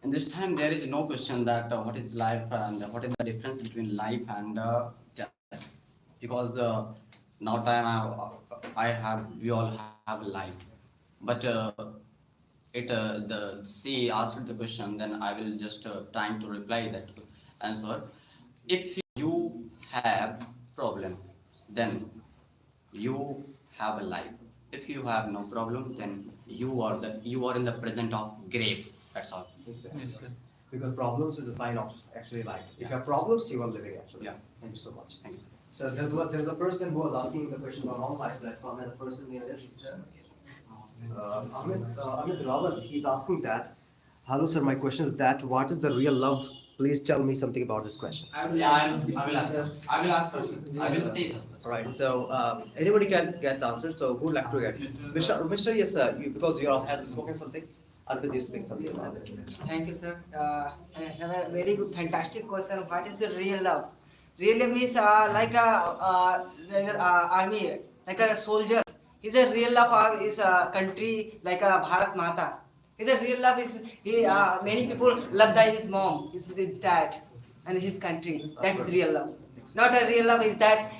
in this time there is no question that what is life and what is the difference between life and death, because now time we all have a life, but she asked the question, then I will just trying to reply that answer. If you have problem, then you have a life. If you have no problem, then you are in the present of grave. That's all. Exactly. Because problems is a sign of actually life. If you have problems, you are living actually. Yeah. Thank you so much. Thank you. So there's a person who was asking the question on online platform, and the person named Amit Rawat. He's asking that, hello sir, my question is that what is the real love? Please tell me something about this question. I will ask question. I will say something. Right. So anybody can get the answer. So who would like to get? Mr. Yes, sir. Because you all have spoken something. Arvind, you speak something about it. Thank you, sir. I have a very good, fantastic question. What is the real love? Real love is like a army, like a soldier. His a real love of his country, like a Bharat Mata. Is a real love is many people love his mom, his dad, and his country. That is real love. Not a real love is that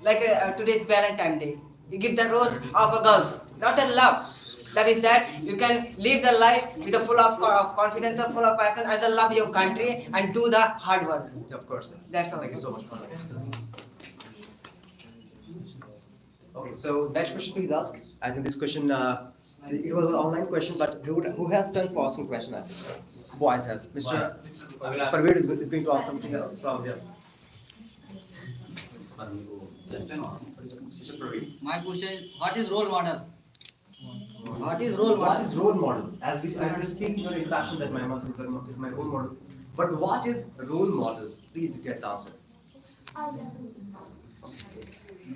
like today's Valentine Day. You give the rose of a girls. Not a love. Love is that you can live the life with a full of confidence, full of passion, and the love your country and do the hard work. Of course. That's all. Thank you so much for this. Okay, so next question, please ask. I think this question, it was an online question, but who has done for asking question? I think boys has. Mr. Parveen is going to ask something else from here. Mr. Parveen. My question is, what is role model? What is role model? What is role model? As we speak, your interaction that my mother is my role model. But what is role model? Please get the answer.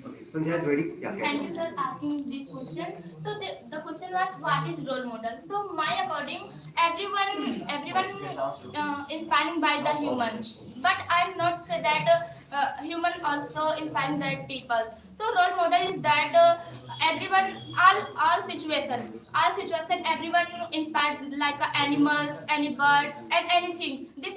Okay, Sandhya is ready. Yeah. Thank you for asking this question. So the question was, what is role model? So my according, everyone inspired by the human, but I'm not say that human also inspired by people. So role model is that everyone, all situation, everyone inspired like an animal, any bird, and anything. This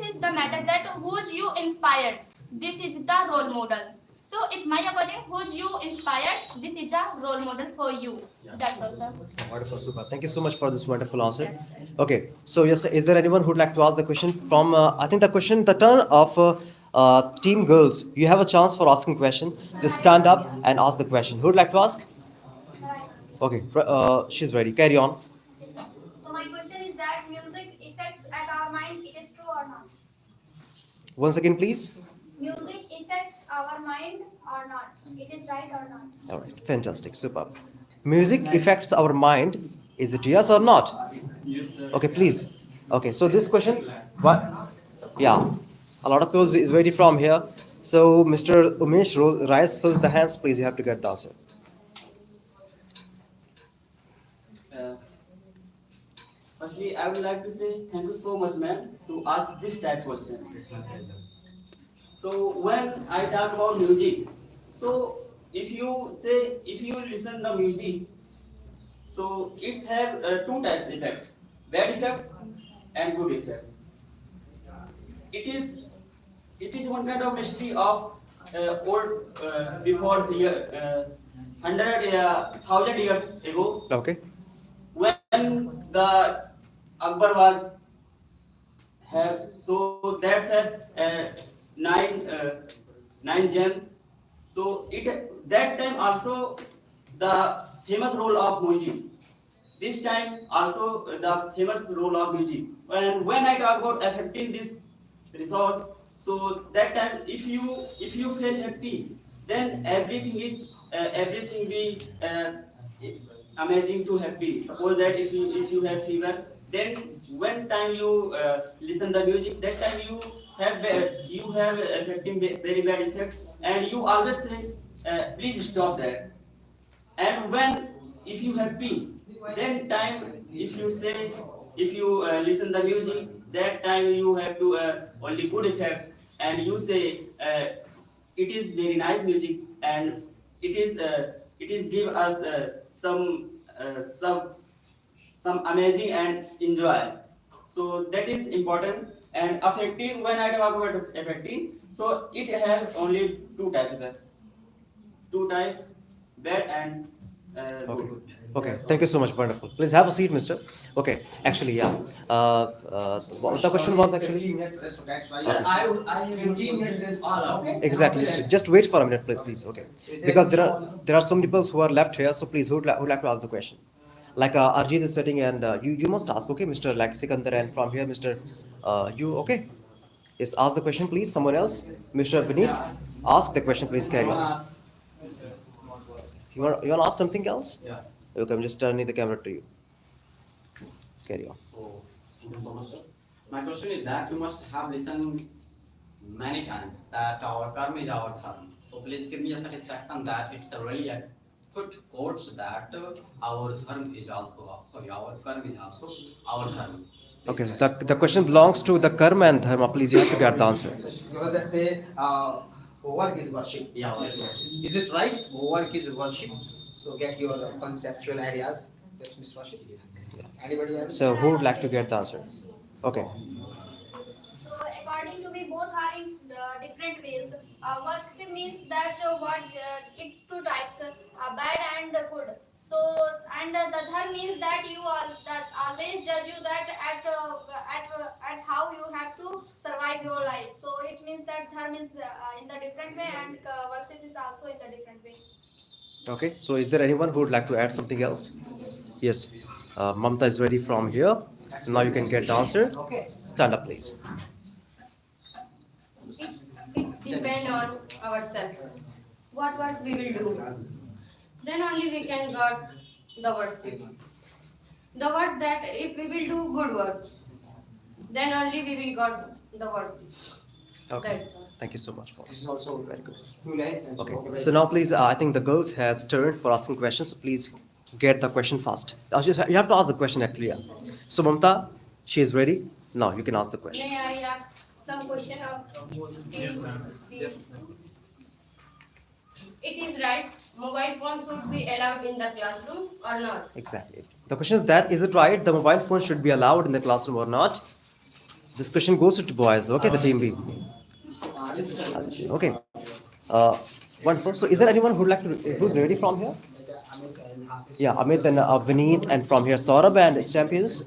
is the matter that who's you inspired. This is the role model. So, if my according, who's you inspired, this is a role model for you. That's all, sir. Wonderful, super. Thank you so much for this wonderful answer. Okay, so yes, is there anyone who'd like to ask the question from? I think the turn of team girls. You have a chance for asking question. Just stand up and ask the question. Who'd like to ask? Okay, she's ready. Carry on. So, my question is that music affects at our mind, it is true or not? Once again, please. Music affects our mind or not? It is right or not? All right, fantastic, superb. Music affects our mind. Is it yes or not? Yes, sir. Okay, please. Okay, so this question, what? Yeah, a lot of people is waiting from here. So, Mr. Umesh, rise first the hands, please. You have to get the answer. Firstly, I would like to say thank you so much, ma'am, to ask this type question. So when I talk about music, so if you listen the music, so it's have two types effect, bad effect and good effect. It is one kind of mystery of old before year 100,000 years ago. Okay. When the Akbar was have, so that's a nine gem. So that time also the famous role of music. This time also the famous role of music. And when I talk about affecting this resource, so that time if you feel happy, then everything be amazing to happy. Suppose that if you have fever, then when time you listen the music, that time you have affecting very bad effects, and you always say please stop that. And when if you happy, then time if you listen the music, that time you have to only good effect, and you say it is very nice music, and it is give us some amazing and enjoy. So that is important. And affecting, when I talk about affecting, so it have only two type effects, bad and good. Okay, thank you so much. Wonderful. Please have a seat, mister. Okay, actually, yeah. The question was actually. 15 minutes rest, that's why. Sir, I have 15 minutes rest. Okay. Exactly. Just wait for a minute, please. Okay. Because there are so many people who are left here. So please, who'd like to ask the question? Like Arjit is sitting, and you must ask. Okay, Mr. Like Sikandar, and from here, Mr. You okay? Yes, ask the question, please. Someone else, Mr. Vineet, ask the question, please. Carry on. You want to ask something else? Yeah. Okay, I'm just turning the camera to you. Let's carry on. So, thank you so much, sir. My question is that you must have listened many times that our karma is our dharma. So please give me a satisfaction that it's a really a good quote that our dharma is also, our karma is also our dharma. Okay, the question belongs to the karma and dharma. Please, you have to get the answer. Because they say work is worship. Yeah. Is it right? Work is worship. So get your conceptual ideas. Yes, Mr. Rashid. Anybody else? So who would like to get the answer? Okay. So according to me, both are in different ways. Work means that what it's two types, bad and good. So and the dharma means that you all that always judge you that at how you have to survive your life. So it means that dharma is in the different way and worship is also in the different way. Okay. So is there anyone who would like to add something else? Yes. Mamta is ready from here. Now you can get the answer. Stand up, please. It depends on ourselves. What work we will do. Then only we can got the worship. The word that if we will do good work, then only we will got the worship. Okay. That's all. Thank you so much for This is also very good. 2 lines. And Okay. So now please, I think the girls has turned for asking questions. So please get the question fast. You have to ask the question actually. Yeah. So Mamta, she is ready. Now you can ask the question. May I ask some question of Yes. it is right, mobile phone should be allowed in the classroom or not? Exactly. The question is that, is it right the mobile phone should be allowed in the classroom or not? This question goes to boys. Okay, the team B. Okay. Wonderful. So is there anyone who'd like to, who's ready from here? Yeah, Amit and Vineet, and from here Saurabh and champions.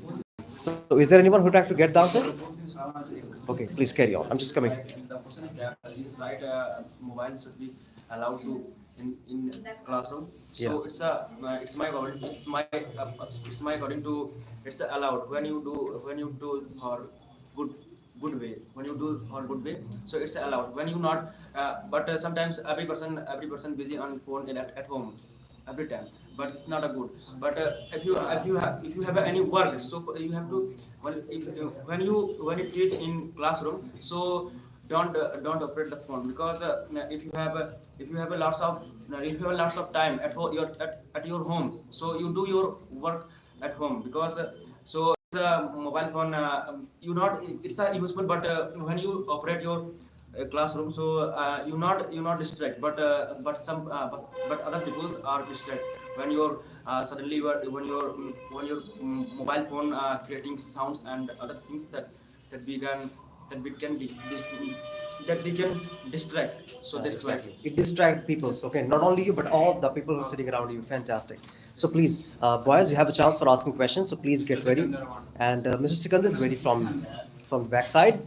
So is there anyone who'd like to get the answer? Okay, please carry on. I'm just coming. The question is that is it right mobile should be allowed to in classroom? So Yeah. it's my according to it's allowed when you do for good way, when you do for good way, so it's allowed when you not but sometimes every person busy on phone at home every time, but it's not a good. But if you have any work, so you have to when you teach in classroom, so don't operate the phone, because if you have a lots of time at your home, so you do your work at home, because so the mobile phone it's a useful, but when you operate your classroom, so you not distract, but other peoples are distract when you're suddenly when your mobile phone creating sounds and other things that we can that we can that we can distract, so that's why. Exactly. It distracts people. Okay, not only you, but all the people who are sitting around you. Fantastic. So please, boys, you have a chance for asking questions. So please get ready. And Mr. Sikandar is ready from the backside.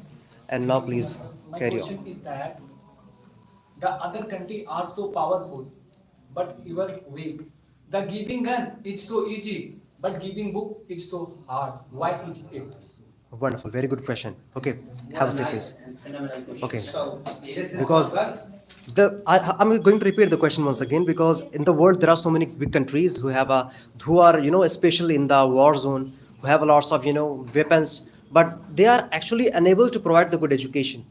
And now please My carry question on. is that the other country are so powerful, but you are weak. The giving gun is so easy, but giving book is so hard. Why is it? Wonderful. Very good question. Okay, have a seat, please. And phenomenal question. Okay. So this is Because I'm going to repeat the question once again, because in the world there are so many big countries who are especially in the war zone, who have lots of weapons, but they are actually unable to provide the good education.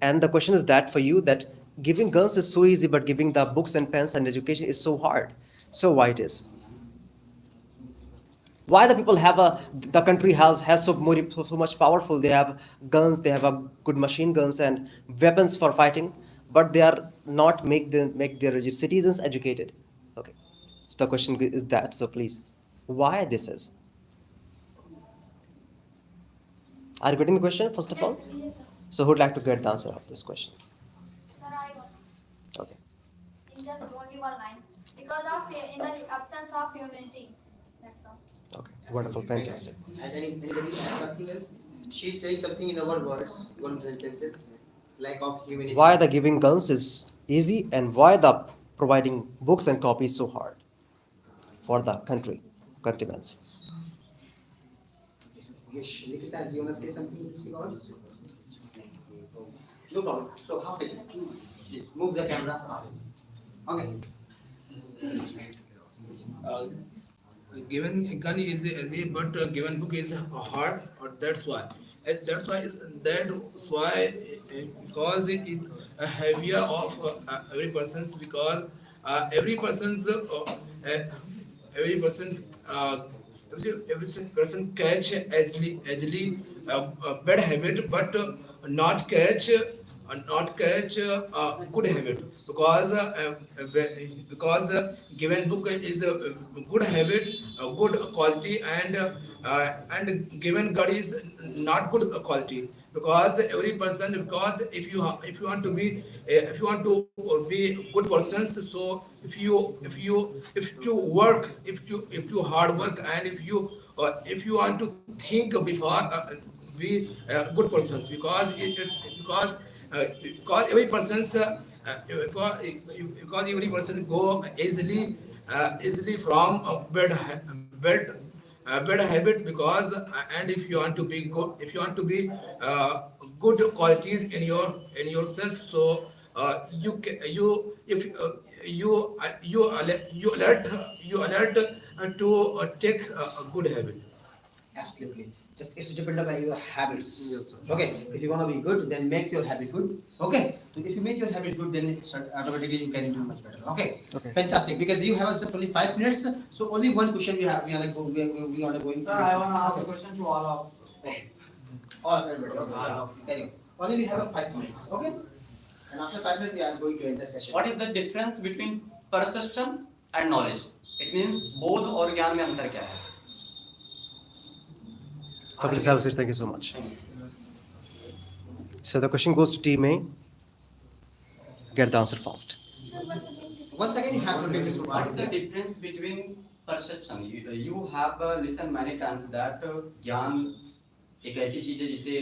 And the question is that for you, that giving guns is so easy, but giving the books and pens and education is so hard. So why it is? Why the people have the country has so much powerful, they have guns, they have a good machine guns and weapons for fighting, but they are not make their citizens educated. Okay, so the question is that, so please, why this is? Are you getting the question first of all? Yes, sir. So who would like to get the answer of this question? Sir, I got Okay. in just only one line. Because of in the absence of humanity. That's all. Okay, wonderful, fantastic. And anybody has something else? She's saying something in our words, one sentences, lack of humanity. Why the giving guns is easy, and why the providing books and copies so hard for the countrymen? Yes, Nikita, you wanna say something in this regard? No problem. So half it. Please move the camera. Okay. Given gun is easy, but given book is hard, or that's why. That's why because it is a heavier of every person's, because every person's every person's every person catch actually a bad habit, but not catch not catch a good habit, because given book is a good habit, a good quality, and given God is not good quality, because every person, because if you want to be if you want to be good persons, so if you work, if you hard work, and if you want to think before be good persons, because every person's because every person go easily from a bad habit, because and if you want to be good, if you want to be good qualities in yourself, so you you if you alert to take a good habit. Absolutely. Just it's dependent on your habits. Yes, sir. Okay. If you want to be good, then make your habit good. Okay. So if you make your habit good, then automatically you can do much better. Okay. Okay. Fantastic. Because you have just only 5 minutes, so only one question we have. We are going. Sir, I want to ask a question to all of. All everybody. Okay. There you go. Only we have 5 minutes. Okay. And after 5 minutes, we are going to end the session. What is the difference between perception and knowledge? It means बोध और ज्ञान में अंतर क्या है? Please have a seat. Thank you so much. So the question goes to team A. Get the answer fast. Once again, you have to make this. What is the difference between perception? You have listened many times that ज्ञान एक ऐसी चीज है जिसे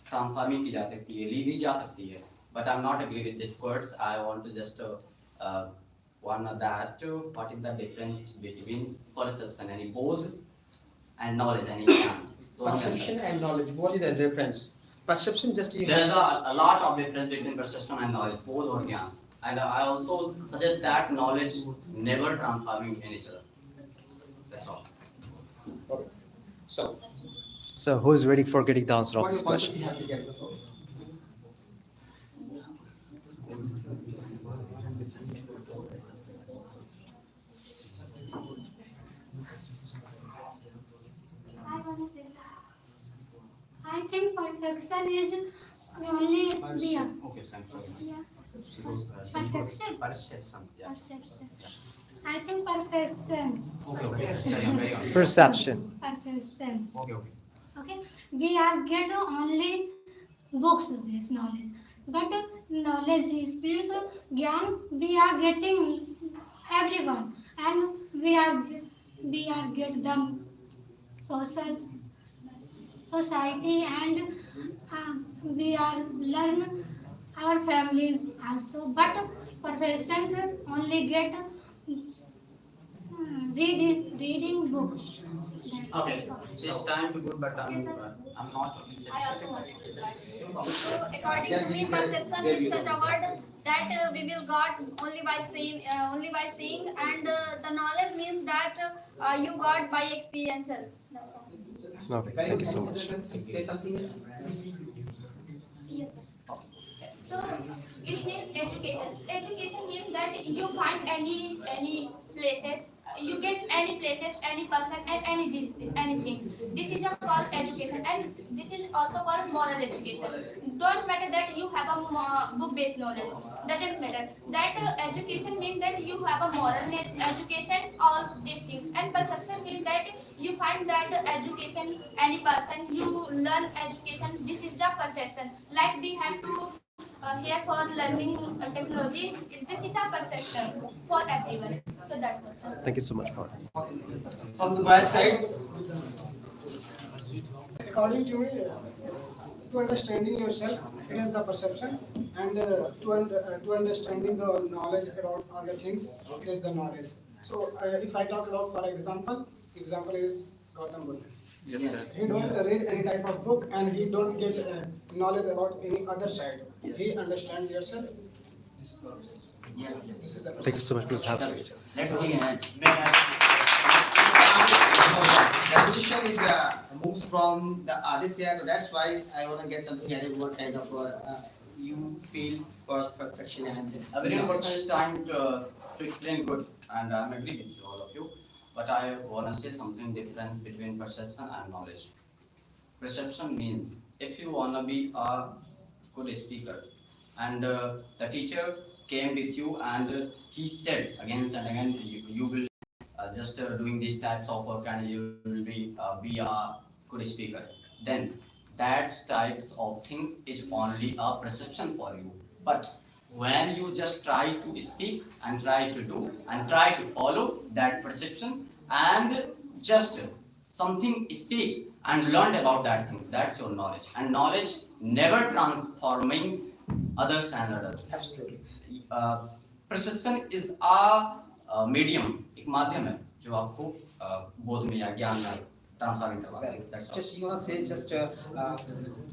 transforming की जा सकती है, ली दी जा सकती है. But I'm not agree with these words. I want to just wonder that what is the difference between perception and both and knowledge and ज्ञान? Perception and knowledge. What is the difference? Perception just you. There is a lot of difference between perception and knowledge, both or jnana. And I also suggest that knowledge never transforming in each other. That's all. Okay. So who is ready for getting the answer of What this is the concept question? you have to get? I want to say something. I think perfection is only the Okay, thank you. yeah. Perfection. Perception. Yeah. Perception. I think perfection. Okay. Very good. Perception. Perfection. Okay. Okay. We are get only books based knowledge, but knowledge is means gyan. We are getting everyone, and we are get them social society, and we are learn our families also, but professions only get reading books. Okay. It's time to go, but I'm not. I also want to try. So according to me, perception is such a word that we will got only by seeing, and the knowledge means that you got by experiences. That's all. Okay, thank you so much. Say something else. Yeah. So it means education. Education means that you find any places, you get any places, any person, and anything. This is called education, and this is also called moral education. Don't matter that you have a book-based knowledge. Doesn't matter. That education means that you have a moral education, all these things. And perception means that you find that education, any person, you learn education. This is the perception. Like we have to here for learning technology, this is a perception for everyone. So that's all. Thank you so much for From my side. According to me, to understanding yourself, it is the perception, and to understanding the knowledge about other things, it is the knowledge. So if I talk about, for example is Gautam Buddha. Yes. He don't read any type of book, and he don't get knowledge about any other side. Yes. He understands yourself. Yes. This is the Thank you so much. Please have a seat. Let's begin. The position is moves from the Aditya, so that's why I want to get something added. What kind of you feel for perfection and Every person is trying to explain good, and I'm agree with you, all of you. But I want to say something different between perception and knowledge. Perception means if you want to be a good speaker and the teacher came with you and he said again and again, you will just doing these types of work and you will be a good speaker, then that types of things is only a perception for you. But when you just try to speak and try to do and try to follow that perception and just something speak and learn about that thing, that's your knowledge. And knowledge never transforming others and others. Absolutely. Perception is a medium, एक माध्यम है जो आपको बोध में या ज्ञान में ट्रांसफॉर्म करवाता है. That's all. Just you want to say just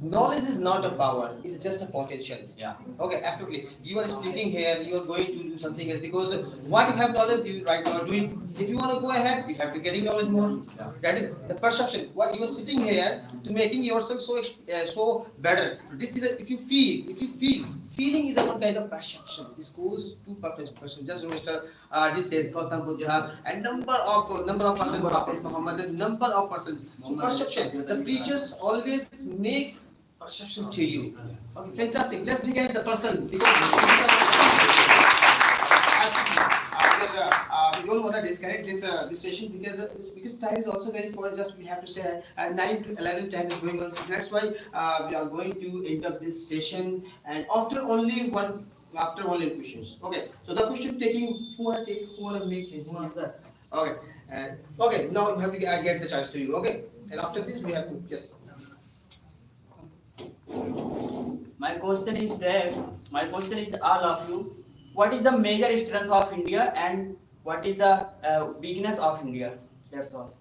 knowledge is not a power, it's just a potential. Yeah. Okay, absolutely. You are speaking here, you are going to do something else because what you have knowledge, you right now are doing. If you want to go ahead, you have to getting knowledge more. Yeah. That is the perception. What you are sitting here to making yourself so better. This is if you feel. Feeling is a one kind of perception. This goes to perception. Just Mr. Just says Gautam Buddha and number of persons, Prophet Muhammad, number of persons. So perception. The preachers always make perception to you. Okay, fantastic. Let's begin the person we don't want to disconnect this session because time is also very important. Just we have to say 9 to 11 time is going on. So that's why we are going to end up this session and after only questions. Okay. So the question taking who want to make it? Sir. Okay. Okay. Now you have to get the choice to you. Okay. And after this we have to yes. My question is all of you. What is the major strength of India and what is the weakness of India? That's all.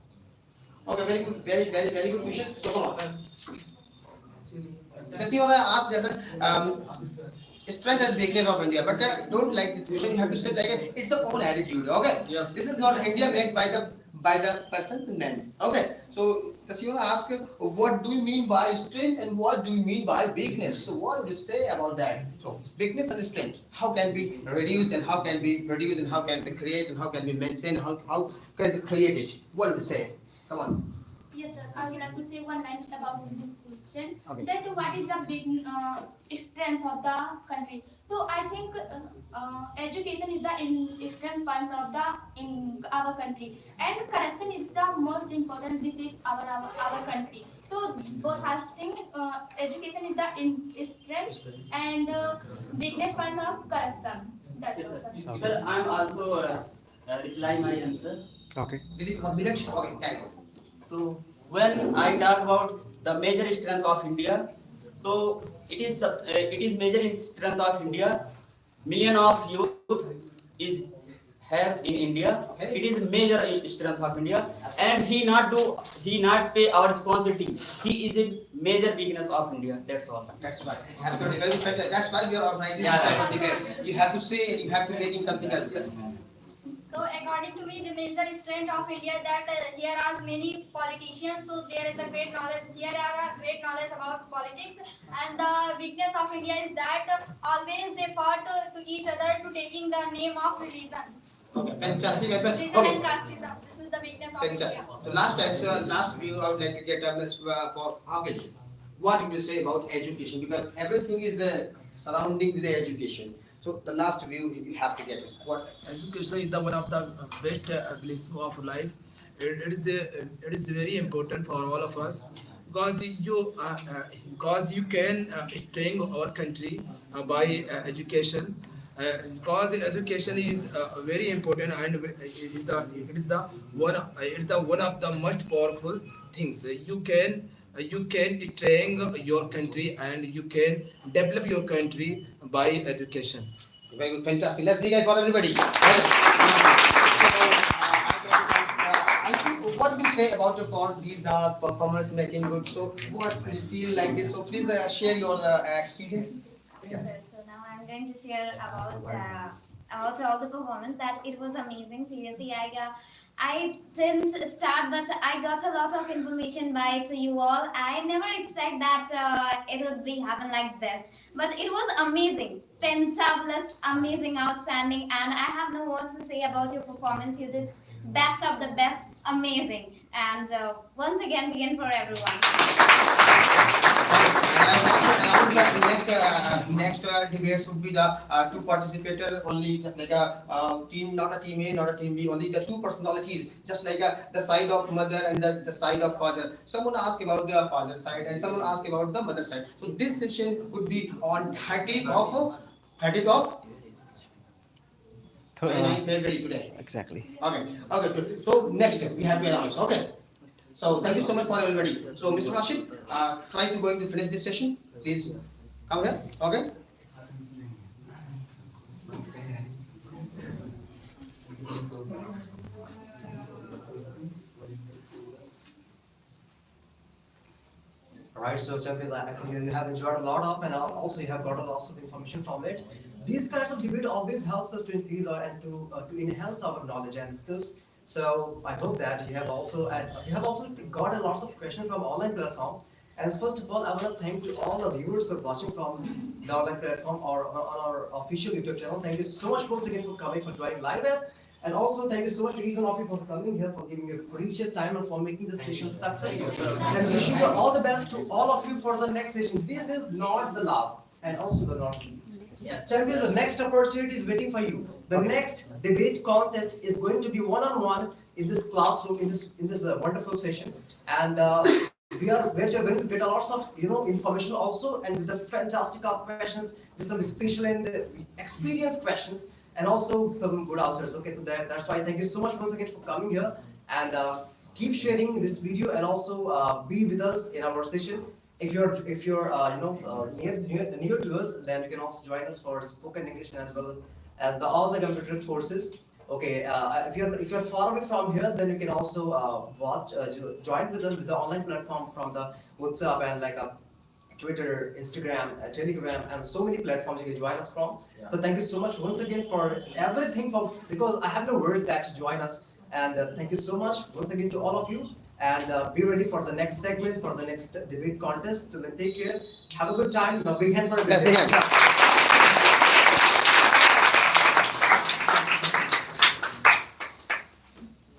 Okay, very good, very good question. So come on. Just you want to ask strength and weakness of India, but don't like this question. You have to say like it's a own attitude. Okay. Yes. This is not India made by the person and man. Okay. So just you want to ask what do you mean by strength and what do you mean by weakness? So what would you say about that? So weakness and strength. How can be reduced and how can be reduced and how can be create and how can be maintained? How can be created? What would you say? Come on. Yes, sir. I would like to say one line about this question. Okay. That what is the big strength of the country? So I think education is the strength point of in our country, and correction is the most important. This is our country. So both I think education is the strength and weakness point of correction. That is Sir, sir, I'm also reply my answer. Okay. Did you complete? Okay, carry on. So when I talk about the major strength of India, so it is major in strength of India. Million of youth is have in India. It is major in strength of India, and he not pay our responsibility. He is a major weakness of India. That's all. That's why. Absolutely. Very fair. That's why we are organizing this type of debates. You have to say, you have to making something else. Yes. So according to me, the major strength of India that here are many politicians. So there is a great knowledge. Here are a great knowledge about politics. And the weakness of India is that always they fought to each other to taking the name of religion. Okay, fantastic answer. Religion Okay. and casteism. This is the weakness of Fantastic. India. So last answer, last view, I would like to get a message for Ankit. What would you say about education? Because everything is surrounding with the education. So the last view you have to get it. What? Education is the one of the best glimpse of life. It is very important for all of us because you can strengthen our country by education. Because education is very important and it is the one of the most powerful things. You can train your country and you can develop your country by education. Very good, fantastic. Let's begin for everybody. What do you say about your for these performers making good? So what do you feel like this? So please share your experiences. Yes, sir. So now I'm going to share about all the performance that it was amazing. Seriously, I didn't start, but I got a lot of information by to you all. I never expect that it would be happen like this, but it was amazing, fantabulous, amazing, outstanding, and I have no words to say about your performance. You did best of the best, amazing. And once again, begin for everyone. Next debates would be the two participator only, just like a team, not a team A, not a team B, only the two personalities, just like the side of mother and the side of father. Someone ask about the father side and someone ask about the mother side. So this session would be on 30th of 29 February today. Exactly. Okay, good. So next we have to announce. Okay. So thank you so much for everybody. So Mr. Rashid, try to going to finish this session. Please come here. Okay. Alright, so champions, I think you have enjoyed a lot of, and also you have got a lot of information from it. These kinds of debate always helps us to increase our and to enhance our knowledge and skills. So I hope that you have also got a lot of questions from online platform. And first of all, I want to thank to all the viewers who are watching from the online platform or on our official YouTube channel. Thank you so much once again for coming, for joining live. And also thank you so much to each one of you for coming here, for giving your precious time and for making this session successful. And wishing you all the best to all of you for the next session. This is not the last, and also the not least. Yes. Champions, the next opportunity is waiting for you. The next debate contest is going to be one-on-one in this classroom, in this wonderful session. And we are going to get a lot of information also, and with the fantastic questions, with some special and experienced questions, and also some good answers. Okay, so that's why thank you so much once again for coming here, and keep sharing this video, and also be with us in our session. If you're near to us, then you can also join us for spoken English as well as all the computer courses. Okay, if you're far away from here, then you can also join with us with the online platform from the WhatsApp and like Twitter, Instagram, Telegram, and so many platforms you can join us from. Yeah. So thank you so much once again for everything because I have no words that to join us. And thank you so much once again to all of you. And be ready for the next segment, for the next debate contest. Then take care. Have a good time. Now big hand for everyone.